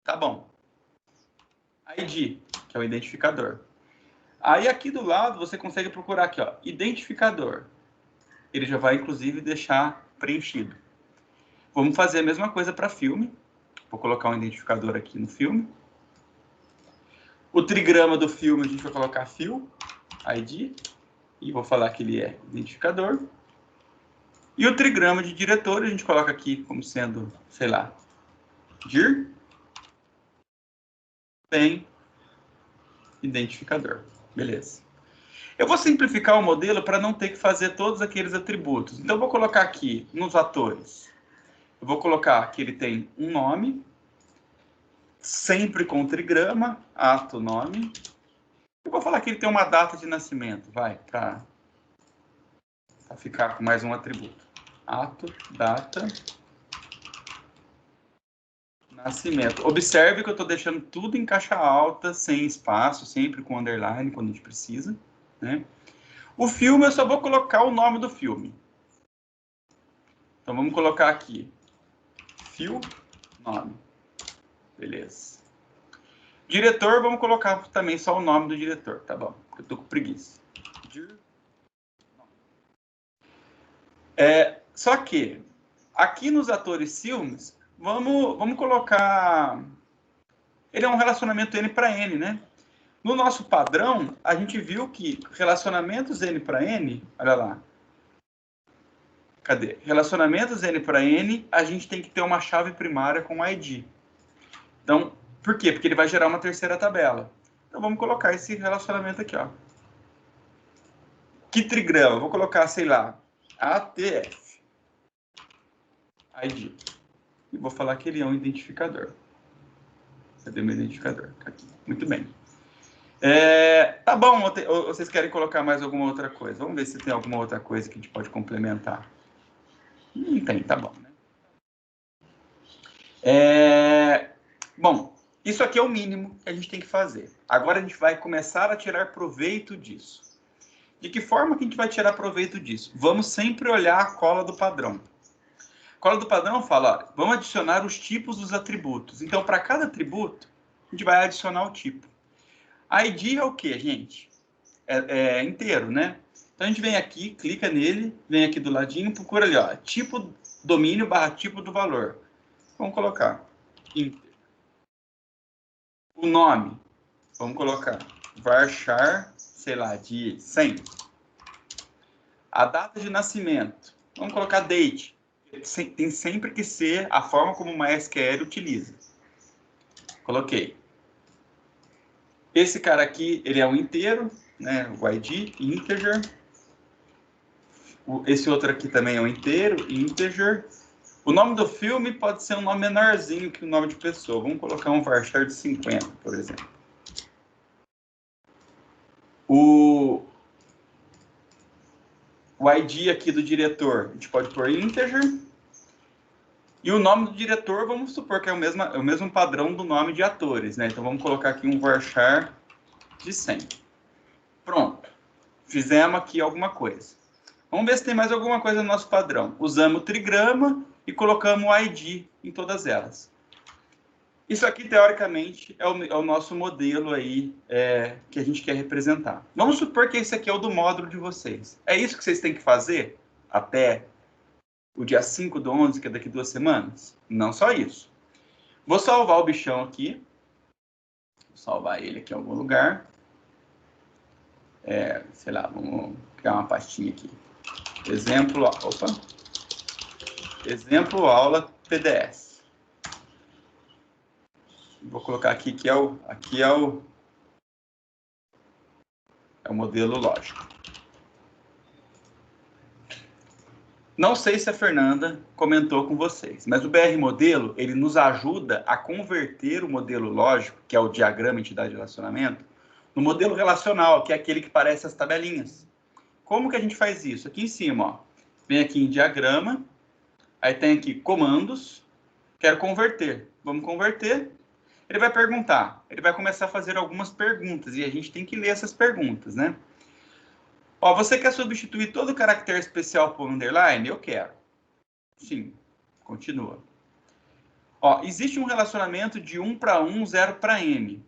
Tá bom. ID, que é o identificador. Aí aqui do lado você consegue procurar aqui, ó, identificador. Ele já vai inclusive deixar preenchido. Vamos fazer a mesma coisa para filme. Vou colocar um identificador aqui no filme. O trigrama do filme a gente vai colocar fio, ID, e vou falar que ele é identificador. E o trigrama de diretor a gente coloca aqui como sendo, sei lá, dir. Tem identificador. Beleza. Eu vou simplificar o modelo para não ter que fazer todos aqueles atributos. Então, eu vou colocar aqui nos atores. Eu vou colocar que ele tem um nome, sempre com trigrama, ato, nome. Eu vou falar que ele tem uma data de nascimento, vai, para ficar com mais um atributo. Ato, data, nascimento. Observe que eu estou deixando tudo em caixa alta, sem espaço, sempre com underline, quando a gente precisa, né? O filme, eu só vou colocar o nome do filme. Então, vamos colocar aqui. Fio, nome. Beleza. Diretor, vamos colocar também só o nome do diretor, tá bom? Eu tô com preguiça. Só que, aqui nos atores filmes, vamos colocar... Ele é um relacionamento N para N, né? No nosso padrão, a gente viu que relacionamentos N para N, olha lá. Cadê? Relacionamentos N para N, a gente tem que ter uma chave primária com ID. Então, por quê? Porque ele vai gerar uma terceira tabela. Então, vamos colocar esse relacionamento aqui, ó. Que trigrama? Vou colocar, sei lá, ATF. ID. E vou falar que ele é um identificador. Cadê meu identificador? Aqui. Muito bem. Tá bom, ou vocês querem colocar mais alguma outra coisa? Vamos ver se tem alguma outra coisa que a gente pode complementar. Não tem, tá bom, né? Bom, isso aqui é o mínimo que a gente tem que fazer. Agora a gente vai começar a tirar proveito disso. De que forma que a gente vai tirar proveito disso? Vamos sempre olhar a cola do padrão. A cola do padrão fala, ó, vamos adicionar os tipos dos atributos. Então, para cada atributo, a gente vai adicionar o tipo. ID é o que, gente? É inteiro, né? Então, a gente vem aqui, clica nele, vem aqui do ladinho, procura ali, ó, tipo domínio / tipo do valor. Vamos colocar inteiro. O nome, vamos colocar varchar, sei lá, de 100. A data de nascimento, vamos colocar date. Tem sempre que ser a forma como o MySQL utiliza. Coloquei. Esse cara aqui, ele é um inteiro, né? O ID, integer. Esse outro aqui também é um inteiro, integer. O nome do filme pode ser um nome menorzinho que o nome de pessoa. Vamos colocar um varchar de 50, por exemplo. O ID aqui do diretor, a gente pode pôr integer. E o nome do diretor, vamos supor que é o mesmo padrão do nome de atores, né? Então, vamos colocar aqui um varchar de 100. Pronto. Fizemos aqui alguma coisa. Vamos ver se tem mais alguma coisa no nosso padrão. Usamos o trigrama e colocamos o ID em todas elas. Isso aqui, teoricamente, é o nosso modelo aí que a gente quer representar. Vamos supor que esse aqui é o do módulo de vocês. É isso que vocês têm que fazer até o dia 5/11, que é daqui 2 semanas? Não só isso. Vou salvar o bichão aqui. Vou salvar ele aqui em algum lugar. sei lá, vamos criar uma pastinha aqui. Exemplo aula PDS. Vou colocar aqui que é o modelo lógico. Não sei se a Fernanda comentou com vocês, mas o BR modelo, ele nos ajuda a converter o modelo lógico, que é o diagrama entidade de relacionamento, no modelo relacional, que é aquele que parece as tabelinhas. Como que a gente faz isso? Aqui em cima, ó, vem aqui em diagrama, aí tem aqui comandos, quero converter. Vamos converter. Ele vai perguntar, ele vai começar a fazer algumas perguntas, e a gente tem que ler essas perguntas, né? Ó, você quer substituir todo o caractere especial por underline? Eu quero. Sim. Continua. Ó, existe um relacionamento de 1 para 1, 0 para N,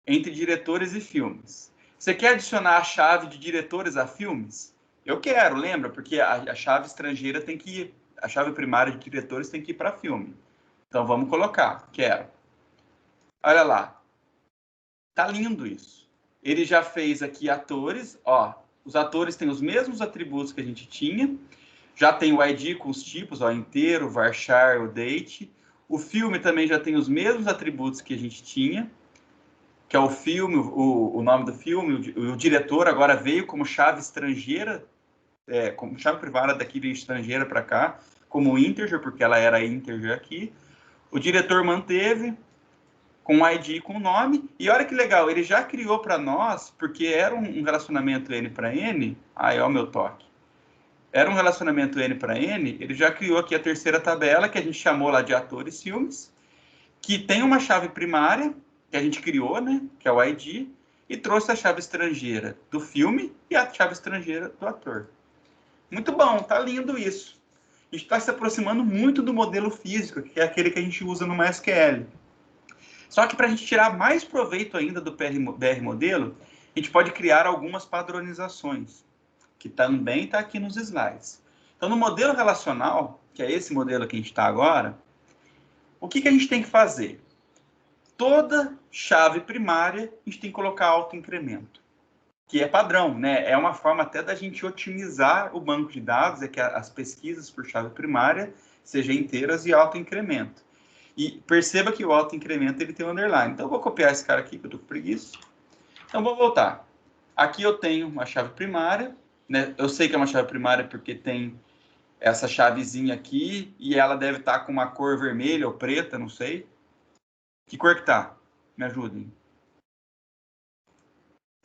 entre diretores e filmes. Você quer adicionar a chave de diretores a filmes? Eu quero, lembra? Porque a chave estrangeira tem que ir, a chave primária de diretores tem que ir para filme. Então, vamos colocar. Quero. Olha lá. Tá lindo isso. Ele já fez aqui atores, ó. Os atores têm os mesmos atributos que a gente tinha. Já tem o ID com os tipos, ó, inteiro, varchar, o date. O filme também já tem os mesmos atributos que a gente tinha, que é o filme, o nome do filme, o diretor agora veio como chave estrangeira, como chave privada daqui de estrangeira para cá, como integer, porque ela era integer aqui. O diretor manteve com o ID e com o nome, e olha que legal, ele já criou para nós, porque era um relacionamento N para N, aí ó o meu toque, era um relacionamento N para N, ele já criou aqui a terceira tabela, que a gente chamou lá de atores filmes, que tem uma chave primária, que a gente criou, né, que é o ID, e trouxe a chave estrangeira do filme e a chave estrangeira do ator. Muito bom, tá lindo isso. A gente está se aproximando muito do modelo físico, que é aquele que a gente usa no MySQL. Só que para a gente tirar mais proveito ainda do BR modelo, a gente pode criar algumas padronizações, que também está aqui nos slides. Então, no modelo relacional, que é esse modelo que a gente está agora, o que a gente tem que fazer? Toda chave primária, a gente tem que colocar autoincremento, que é padrão, né? É uma forma até da gente otimizar o banco de dados, é que as pesquisas por chave primária sejam inteiras e autoincremento. E perceba que o autoincremento ele tem um underline. Então, eu vou copiar esse cara aqui, que eu estou com preguiça. Então, vou voltar. Aqui eu tenho uma chave primária, né? Eu sei que é uma chave primária porque tem essa chavezinha aqui e ela deve estar com uma cor vermelha ou preta, não sei. Que cor que tá? Me ajudem.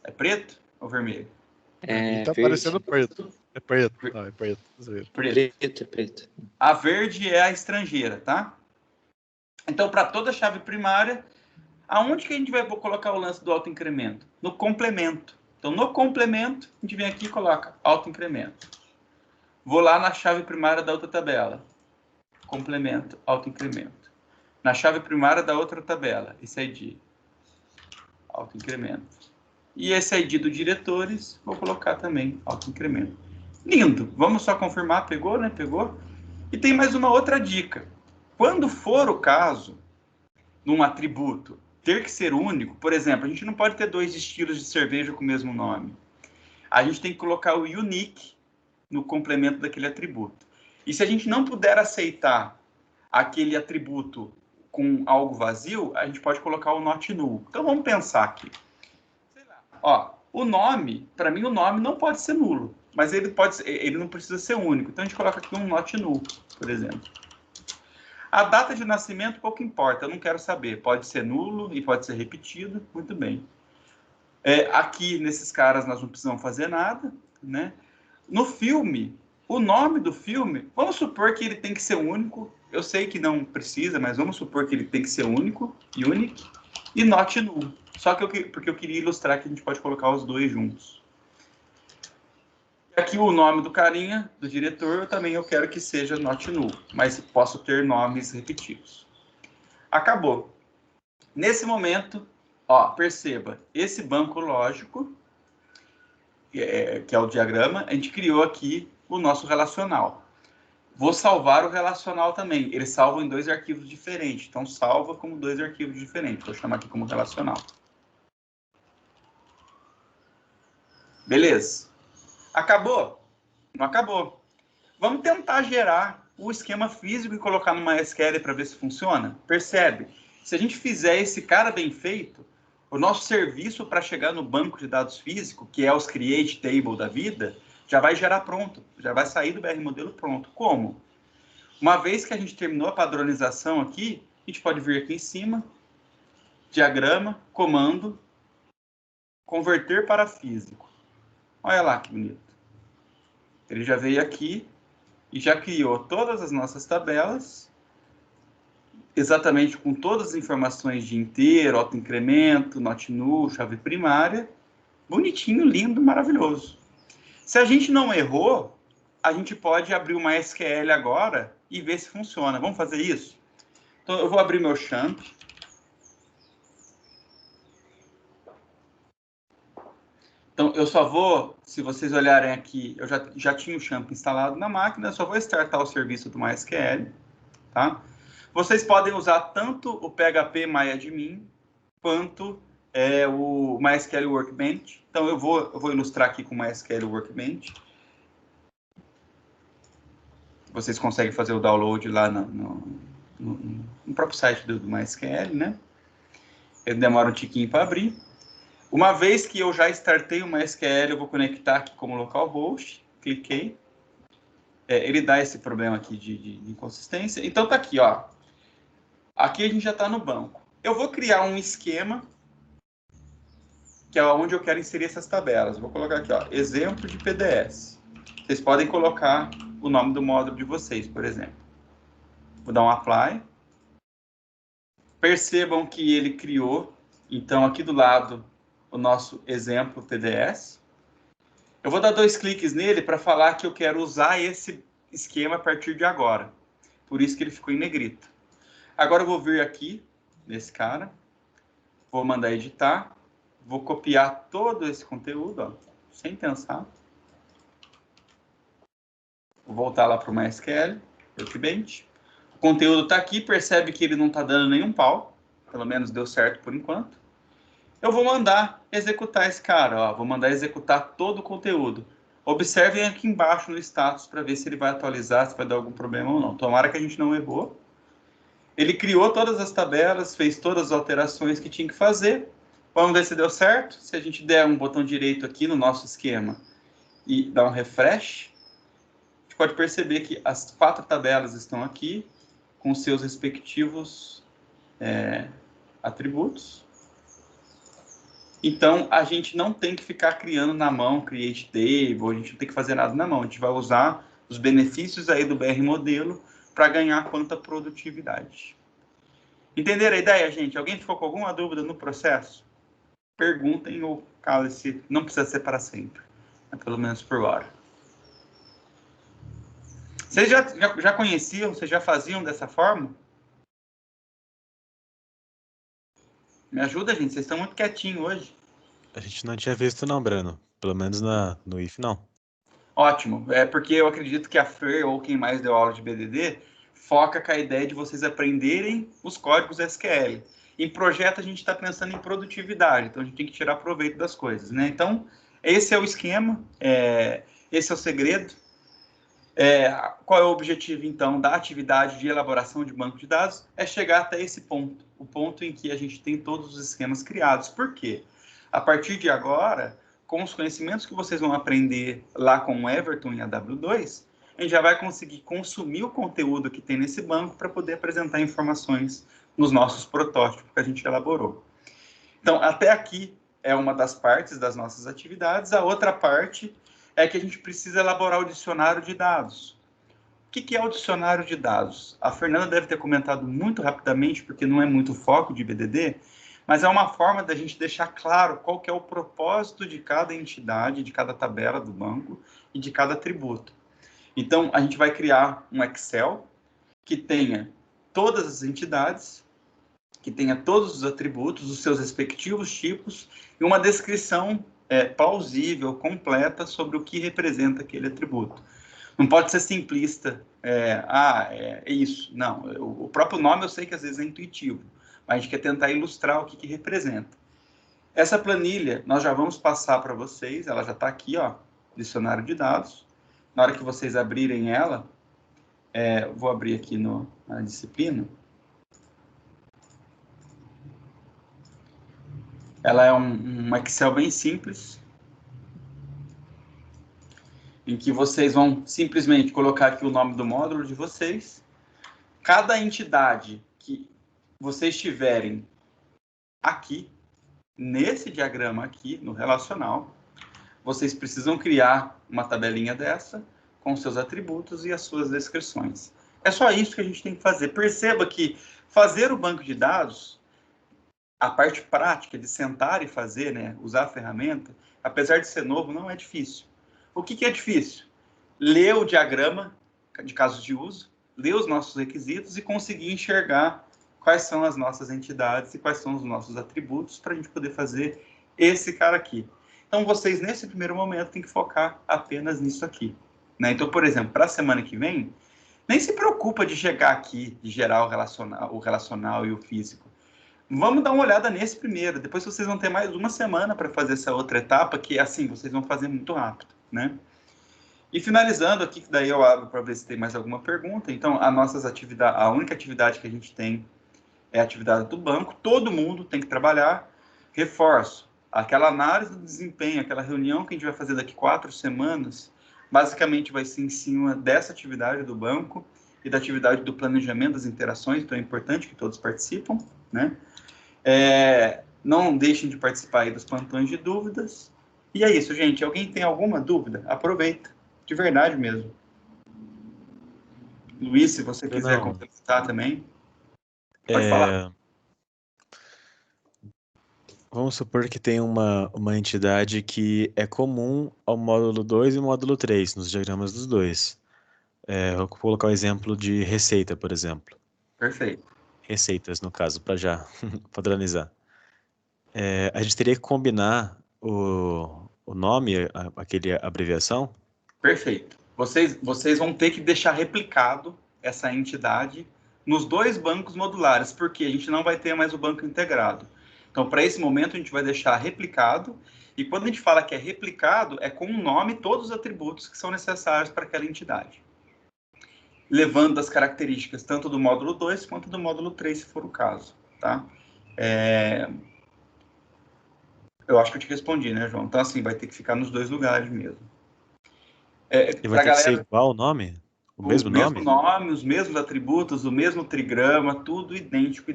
É preto ou vermelho? Tá parecendo preto. É preto. Não, é preto. Preto. A verde é a estrangeira, tá? Então, para toda chave primária, aonde que a gente vai colocar o lance do autoincremento? No complemento. Então, no complemento, a gente vem aqui e coloca autoincremento. Vou lá na chave primária da outra tabela. Complemento, autoincremento. Na chave primária da outra tabela, esse ID. Autoincremento. E esse ID do diretores, vou colocar também autoincremento. Lindo! Vamos só confirmar, pegou, né? Pegou. E tem mais uma outra dica. Quando for o caso, num atributo, ter que ser único, por exemplo, a gente não pode ter 2 estilos de cerveja com o mesmo nome. A gente tem que colocar o unique no complemento daquele atributo. E se a gente não puder aceitar aquele atributo com algo vazio, a gente pode colocar o not null. Então vamos pensar aqui. Sei lá. Ó, o nome, para mim o nome não pode ser nulo, mas ele não precisa ser único. Então a gente coloca aqui um not null, por exemplo. A data de nascimento pouco importa, eu não quero saber. Pode ser nulo e pode ser repetido, muito bem. Aqui, nesses caras, nós não precisamos fazer nada, né? No filme, o nome do filme, vamos supor que ele tem que ser único. Eu sei que não precisa, mas vamos supor que ele tem que ser único, unique, e not null. Só que porque eu queria ilustrar que a gente pode colocar os dois juntos. Aqui o nome do carinha, do diretor, eu quero que seja not null, mas posso ter nomes repetidos. Acabou. Nesse momento, ó, perceba, esse banco lógico, que é o diagrama, a gente criou aqui o nosso relacional. Vou salvar o relacional também. Ele salva em 2 arquivos diferentes, então salva como 2 arquivos diferentes. Vou chamar aqui como relacional. Beleza. Acabou? Não acabou. Vamos tentar gerar o esquema físico e colocar no MySQL para ver se funciona? Percebe? Se a gente fizer esse cara bem feito, o nosso serviço para chegar no banco de dados físico, que é os Create Table da vida, já vai gerar pronto, já vai sair do BR Modelo pronto. Como? Uma vez que a gente terminou a padronização aqui, a gente pode vir aqui em cima, diagrama, comando, converter para físico. Olha lá que bonito. Ele já veio aqui e já criou todas as nossas tabelas, exatamente com todas as informações de inteiro, autoincremento, not null, chave primária, bonitinho, lindo, maravilhoso. Se a gente não errou, a gente pode abrir o MySQL agora e ver se funciona. Vamos fazer isso? Então, eu vou abrir meu champ. Então, eu só vou, se vocês olharem aqui, eu já tinha o champ instalado na máquina, eu só vou startar o serviço do MySQL, tá? Vocês podem usar tanto o PHP MyAdmin, quanto o MySQL Workbench. Então, eu vou ilustrar aqui com o MySQL Workbench. Vocês conseguem fazer o download lá no próprio site do MySQL, né? Ele demora um tiquinho para abrir. Uma vez que eu já startei o MySQL, eu vou conectar aqui como localhost. Cliquei. Ele dá esse problema aqui de inconsistência. Então, tá aqui, ó. Aqui a gente já está no banco. Eu vou criar um esquema, que é onde eu quero inserir essas tabelas. Vou colocar aqui, ó, exemplo de PDS. Vocês podem colocar o nome do módulo de vocês, por exemplo. Vou dar um apply. Percebam que ele criou, então, aqui do lado, o nosso exemplo PDS. Eu vou dar 2 cliques nele para falar que eu quero usar esse esquema a partir de agora. Por isso que ele ficou em negrito. Agora eu vou vir aqui, nesse cara, vou mandar editar, vou copiar todo esse conteúdo, ó, sem pensar. Vou voltar lá para o MySQL, Workbench. O conteúdo está aqui, percebe que ele não está dando nenhum pau, pelo menos deu certo por enquanto. Eu vou mandar executar esse cara, ó, vou mandar executar todo o conteúdo. Observem aqui embaixo no status para ver se ele vai atualizar, se vai dar algum problema ou não. Tomara que a gente não errou. Ele criou todas as tabelas, fez todas as alterações que tinha que fazer. Vamos ver se deu certo. Se a gente der um botão direito aqui no nosso esquema e dar um refresh, a gente pode perceber que as 4 tabelas estão aqui, com seus respectivos atributos. Então, a gente não tem que ficar criando na mão, create table, a gente não tem que fazer nada na mão. A gente vai usar os benefícios aí do BR Modelo para ganhar quanta produtividade. Entenderam a ideia, gente? Alguém ficou com alguma dúvida no processo? Perguntem ou calem-se, não precisa ser para sempre, mas pelo menos por hora. Vocês já conheciam, vocês já faziam dessa forma? Me ajuda, gente, vocês estão muito quietinhos hoje. A gente não tinha visto não, Breno. Pelo menos no IF, não. Ótimo, porque eu acredito que a Fer, ou quem mais deu aula de BDD, foca com a ideia de vocês aprenderem os códigos SQL. Em projeto, a gente está pensando em produtividade, então a gente tem que tirar proveito das coisas, né? Então, esse é o esquema, esse é o segredo. Qual é o objetivo, então, da atividade de elaboração de banco de dados? É chegar até esse ponto, o ponto em que a gente tem todos os esquemas criados. Por quê? A partir de agora, com os conhecimentos que vocês vão aprender lá com o Everton em AW2, a gente já vai conseguir consumir o conteúdo que tem nesse banco para poder apresentar informações nos nossos protótipos que a gente elaborou. Então, até aqui é uma das partes das nossas atividades. A outra parte é que a gente precisa elaborar o dicionário de dados. O que é o dicionário de dados? A Fernanda deve ter comentado muito rapidamente, porque não é muito foco de BDD, mas é uma forma da gente deixar claro qual que é o propósito de cada entidade, de cada tabela do banco e de cada atributo. Então, a gente vai criar um Excel que tenha todas as entidades, que tenha todos os atributos, os seus respectivos tipos e uma descrição plausível, completa sobre o que representa aquele atributo. Não pode ser simplista, é isso. Não, o próprio nome eu sei que às vezes é intuitivo, mas a gente quer tentar ilustrar o que representa. Essa planilha, nós já vamos passar para vocês, ela já está aqui, ó, dicionário de dados. Na hora que vocês abrirem ela, vou abrir aqui na disciplina. Ela é um Excel bem simples, em que vocês vão simplesmente colocar aqui o nome do módulo de vocês. Cada entidade que vocês tiverem aqui, nesse diagrama aqui, no relacional, vocês precisam criar uma tabelinha dessa com seus atributos e as suas descrições. É só isso que a gente tem que fazer. Perceba que fazer o banco de dados, a parte prática de sentar e fazer, né, usar a ferramenta, apesar de ser novo, não é difícil. O que é difícil? Ler o diagrama de casos de uso, ler os nossos requisitos e conseguir enxergar quais são as nossas entidades e quais são os nossos atributos para a gente poder fazer esse cara aqui. Então, vocês, nesse primeiro momento, têm que focar apenas nisso aqui, né? Então, por exemplo, para a semana que vem, nem se preocupa de chegar aqui, de gerar o relacional e o físico. Vamos dar uma olhada nesse primeiro. Depois vocês vão ter mais uma semana para fazer essa outra etapa, que assim, vocês vão fazer muito rápido, né? E finalizando aqui, que daí eu abro para ver se tem mais alguma pergunta. Então, a única atividade que a gente tem é a atividade do banco. Todo mundo tem que trabalhar. Reforço, aquela análise do desempenho, aquela reunião que a gente vai fazer daqui 4 semanas, basicamente vai ser em cima dessa atividade do banco e da atividade do planejamento das interações. Então, é importante que todos participam, né? Não deixem de participar aí dos plantões de dúvidas. E é isso, gente. Alguém tem alguma dúvida? Aproveita. De verdade mesmo. Luiz, se você quiser complementar também, pode falar. Vamos supor que tem uma entidade que é comum ao módulo 2 e módulo 3, nos diagramas dos dois. Vou colocar o exemplo de receita, por exemplo. Perfeito. Receitas, no caso, para já padronizar. A gente teria que combinar o nome, aquele abreviação? Perfeito. Vocês vão ter que deixar replicado essa entidade nos 2 bancos modulares, porque a gente não vai ter mais o banco integrado. Então, para esse momento, a gente vai deixar replicado, e quando a gente fala que é replicado, é com o nome e todos os atributos que são necessários para aquela entidade, levando as características tanto do módulo 2 quanto do módulo 3, se for o caso, tá? Eu acho que eu te respondi, né, João? Então, assim, vai ter que ficar nos 2 lugares mesmo. E vai ter que ser igual o nome? O mesmo nome? Os mesmos atributos, o mesmo trigrama, tudo idêntico.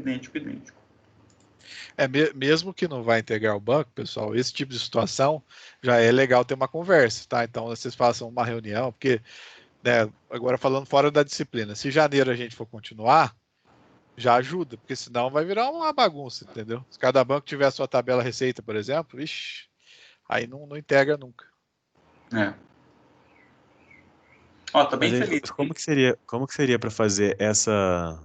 Mesmo que não vai integrar o banco, pessoal, esse tipo de situação já é legal ter uma conversa, tá? Então, vocês façam uma reunião, porque, né, agora falando fora da disciplina, se janeiro a gente for continuar, já ajuda, porque senão vai virar uma bagunça, entendeu? Se cada banco tiver a sua tabela receita, por exemplo, aí não integra nunca. Tô bem feliz. Como que seria para fazer essa...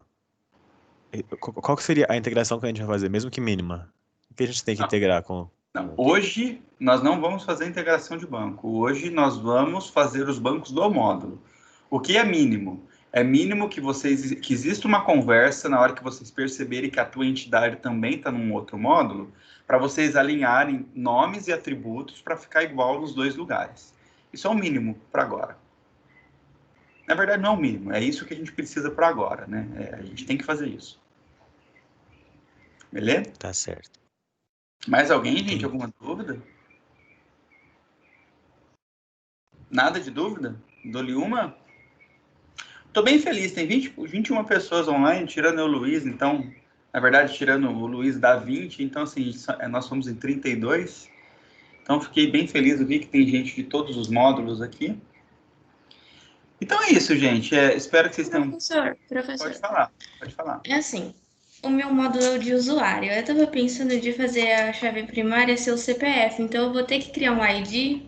Qual que seria a integração que a gente vai fazer, mesmo que mínima? O que a gente tem que integrar com... Não, hoje nós não vamos fazer integração de banco. Hoje nós vamos fazer os bancos do módulo. O que é mínimo? É mínimo que exista uma conversa na hora que vocês perceberem que a tua entidade também está num outro módulo, para vocês alinharem nomes e atributos para ficar igual nos 2 lugares. Isso é o mínimo para agora. Na verdade, não é o mínimo. É isso que a gente precisa para agora, né? A gente tem que fazer isso. Beleza? Tá certo. Mais alguém, gente? Alguma dúvida? Nada de dúvida? Dou-lhe uma? Estou bem feliz. Tem 21 pessoas online, tirando eu e o Luiz. Então, na verdade, tirando o Luiz dá 20. Então, assim, nós somos em 32. Então, fiquei bem feliz. Eu vi que tem gente de todos os módulos aqui. Então, é isso, gente. Espero que vocês tenham... Professor. Pode falar. É assim... O meu módulo de usuário, eu estava pensando de fazer a chave primária ser o CPF, então eu vou ter que criar um ID?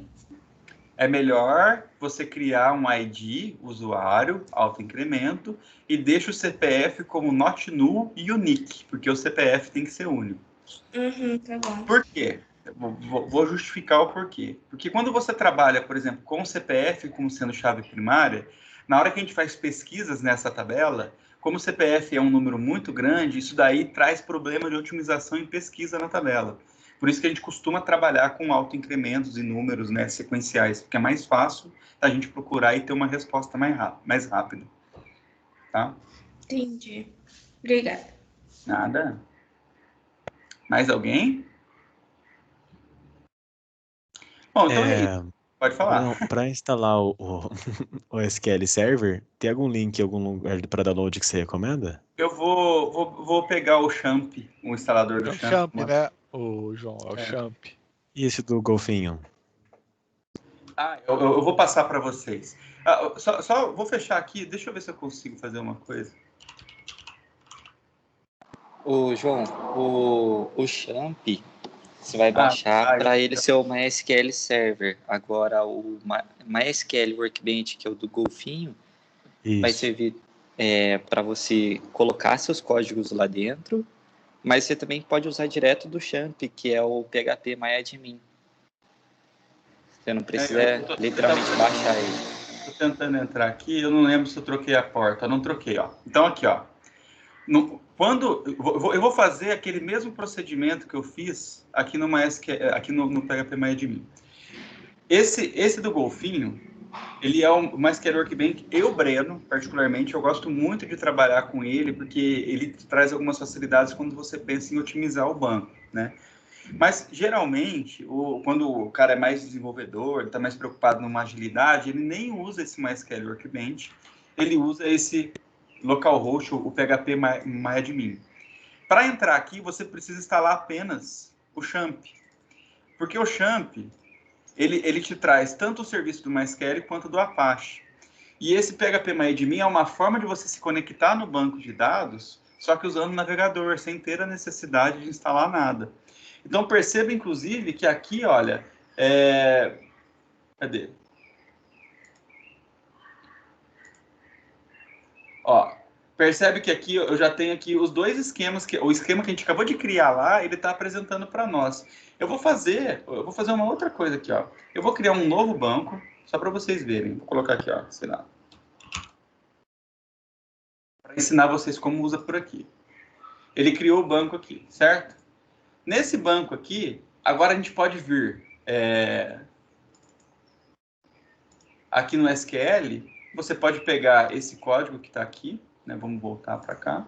É melhor você criar um ID, usuário, autoincremento, e deixa o CPF como not null e unique, porque o CPF tem que ser único. Tá bom. Por quê? Vou justificar o porquê. Porque quando você trabalha, por exemplo, com o CPF como sendo chave primária, na hora que a gente faz pesquisas nessa tabela, como o CPF é um número muito grande, isso daí traz problema de otimização em pesquisa na tabela. Por isso que a gente costuma trabalhar com autoincrementos e números, né, sequenciais, porque é mais fácil a gente procurar e ter uma resposta mais rápida. Tá? Entendi. Obrigada. Nada. Mais alguém? Bom, então é isso. Pode falar. Para instalar o SQL Server, tem algum link, algum lugar para download que você recomenda? Eu vou pegar o Champ, o instalador É do o Champ. Champ, né? O João, é o Champ. E esse do Golfinho? Eu vou passar para vocês. Só vou fechar aqui, deixa eu ver se eu consigo fazer uma coisa. Ô, João, o Champ, você vai baixar para ele ser o MySQL Server. Agora, o MySQL Workbench, que é o do Golfinho, vai servir para você colocar seus códigos lá dentro, mas você também pode usar direto do Champ, que é o PHP MyAdmin. Você não precisa literalmente baixar ele. Estou tentando entrar aqui, eu não lembro se eu troquei a porta. Eu não troquei, ó. Então, aqui, ó. Eu vou fazer aquele mesmo procedimento que eu fiz aqui no PHP MyAdmin. Esse do Golfinho, ele é o MySQL Workbench. Eu, Breno, particularmente, eu gosto muito de trabalhar com ele, porque ele traz algumas facilidades quando você pensa em otimizar o banco, né? Mas, geralmente, quando o cara é mais desenvolvedor, ele está mais preocupado numa agilidade, ele nem usa esse MySQL Workbench, ele usa esse localhost, o PHP MyAdmin. Para entrar aqui, você precisa instalar apenas o Champ, porque o Champ, ele te traz tanto o serviço do MySQL quanto do Apache. E esse PHP MyAdmin é uma forma de você se conectar no banco de dados, só que usando o navegador, sem ter a necessidade de instalar nada. Então, perceba, inclusive, que aqui, olha, cadê? Ó, percebe que aqui eu já tenho aqui os dois esquemas, o esquema que a gente acabou de criar lá, ele está apresentando para nós. Eu vou fazer uma outra coisa aqui, ó. Eu vou criar um novo banco, só para vocês verem. Vou colocar aqui, ó, sei lá. Para ensinar vocês como usa por aqui. Ele criou o banco aqui, certo? Nesse banco aqui, agora a gente pode vir aqui no SQL, você pode pegar esse código que está aqui, né? Vamos voltar para cá.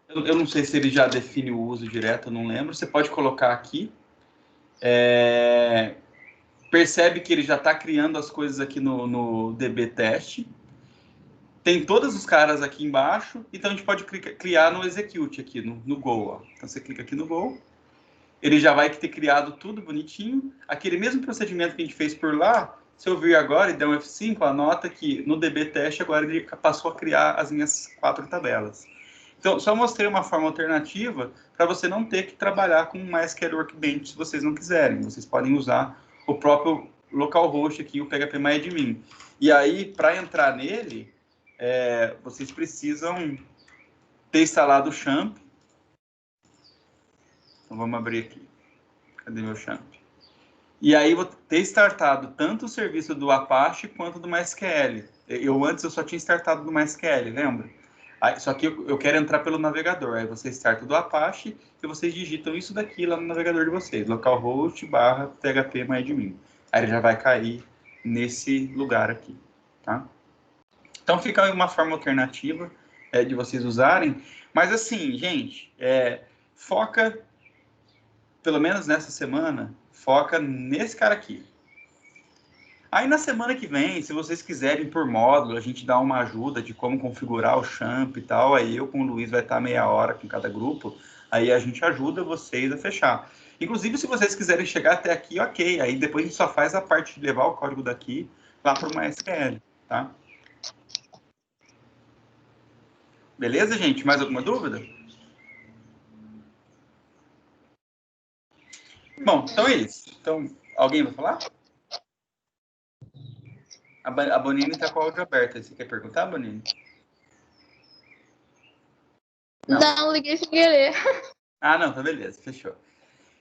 Eu não sei se ele já define o uso direto, eu não lembro. Você pode colocar aqui. Percebe que ele já está criando as coisas aqui no DB teste. Tem todos os caras aqui embaixo, então a gente pode criar no execute aqui, no Go. Ó. Então você clica aqui no Go, ele já vai ter criado tudo bonitinho. Aquele mesmo procedimento que a gente fez por lá, se eu vir agora e der um F5, anota que no DB teste agora ele passou a criar as minhas 4 tabelas. Então, só mostrei uma forma alternativa para você não ter que trabalhar com MySQL Workbench se vocês não quiserem. Vocês podem usar o próprio localhost aqui, o PHP MyAdmin. E aí, para entrar nele, vocês precisam ter instalado o Champ. Então, vamos abrir aqui. Cadê meu Champ? E aí, vou ter startado tanto o serviço do Apache quanto do MySQL. Antes eu só tinha startado do MySQL, lembra? Só que eu quero entrar pelo navegador. Aí você starta do Apache e vocês digitam isso daqui lá no navegador de vocês. Localhost / PHP MyAdmin. Aí ele já vai cair nesse lugar aqui, tá? Então fica uma forma alternativa de vocês usarem. Mas assim, gente, foca, pelo menos nessa semana, foca nesse cara aqui. Aí na semana que vem, se vocês quiserem por módulo, a gente dá uma ajuda de como configurar o Champ e tal, aí eu com o Luiz vai estar meia hora com cada grupo, aí a gente ajuda vocês a fechar. Inclusive, se vocês quiserem chegar até aqui, ok, aí depois a gente só faz a parte de levar o código daqui lá para o MySQL, tá? Beleza, gente? Mais alguma dúvida? Bom, então é isso. Então, alguém vai falar? A Bonini está com o áudio aberto. Você quer perguntar, Bonini? Não, liguei sem querer. Ah, não, tá beleza, fechou.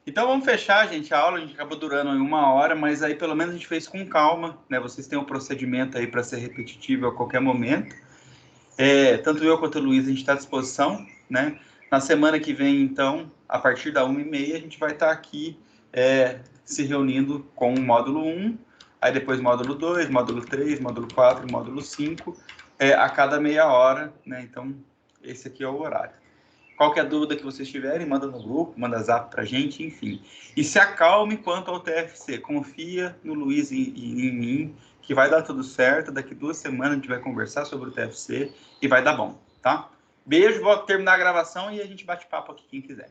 Então vamos fechar, gente, a aula. A gente acabou durando aí 1 hora, mas aí pelo menos a gente fez com calma, né? Vocês têm um procedimento aí para ser repetitivo a qualquer momento. Tanto eu quanto o Luiz, a gente está à disposição, né? Na semana que vem, então, a partir da 1h30, a gente vai estar aqui se reunindo com o módulo 1, aí depois módulo 2, módulo 3, módulo 4, módulo 5, a cada meia hora, né? Então, esse aqui é o horário. Qualquer dúvida que vocês tiverem, manda no grupo, manda zap pra gente, enfim. E se acalme quanto ao TFC. Confia no Luiz e em mim, que vai dar tudo certo. Daqui 2 semanas a gente vai conversar sobre o TFC e vai dar bom, tá? Beijo, vou terminar a gravação e a gente bate papo aqui quem quiser.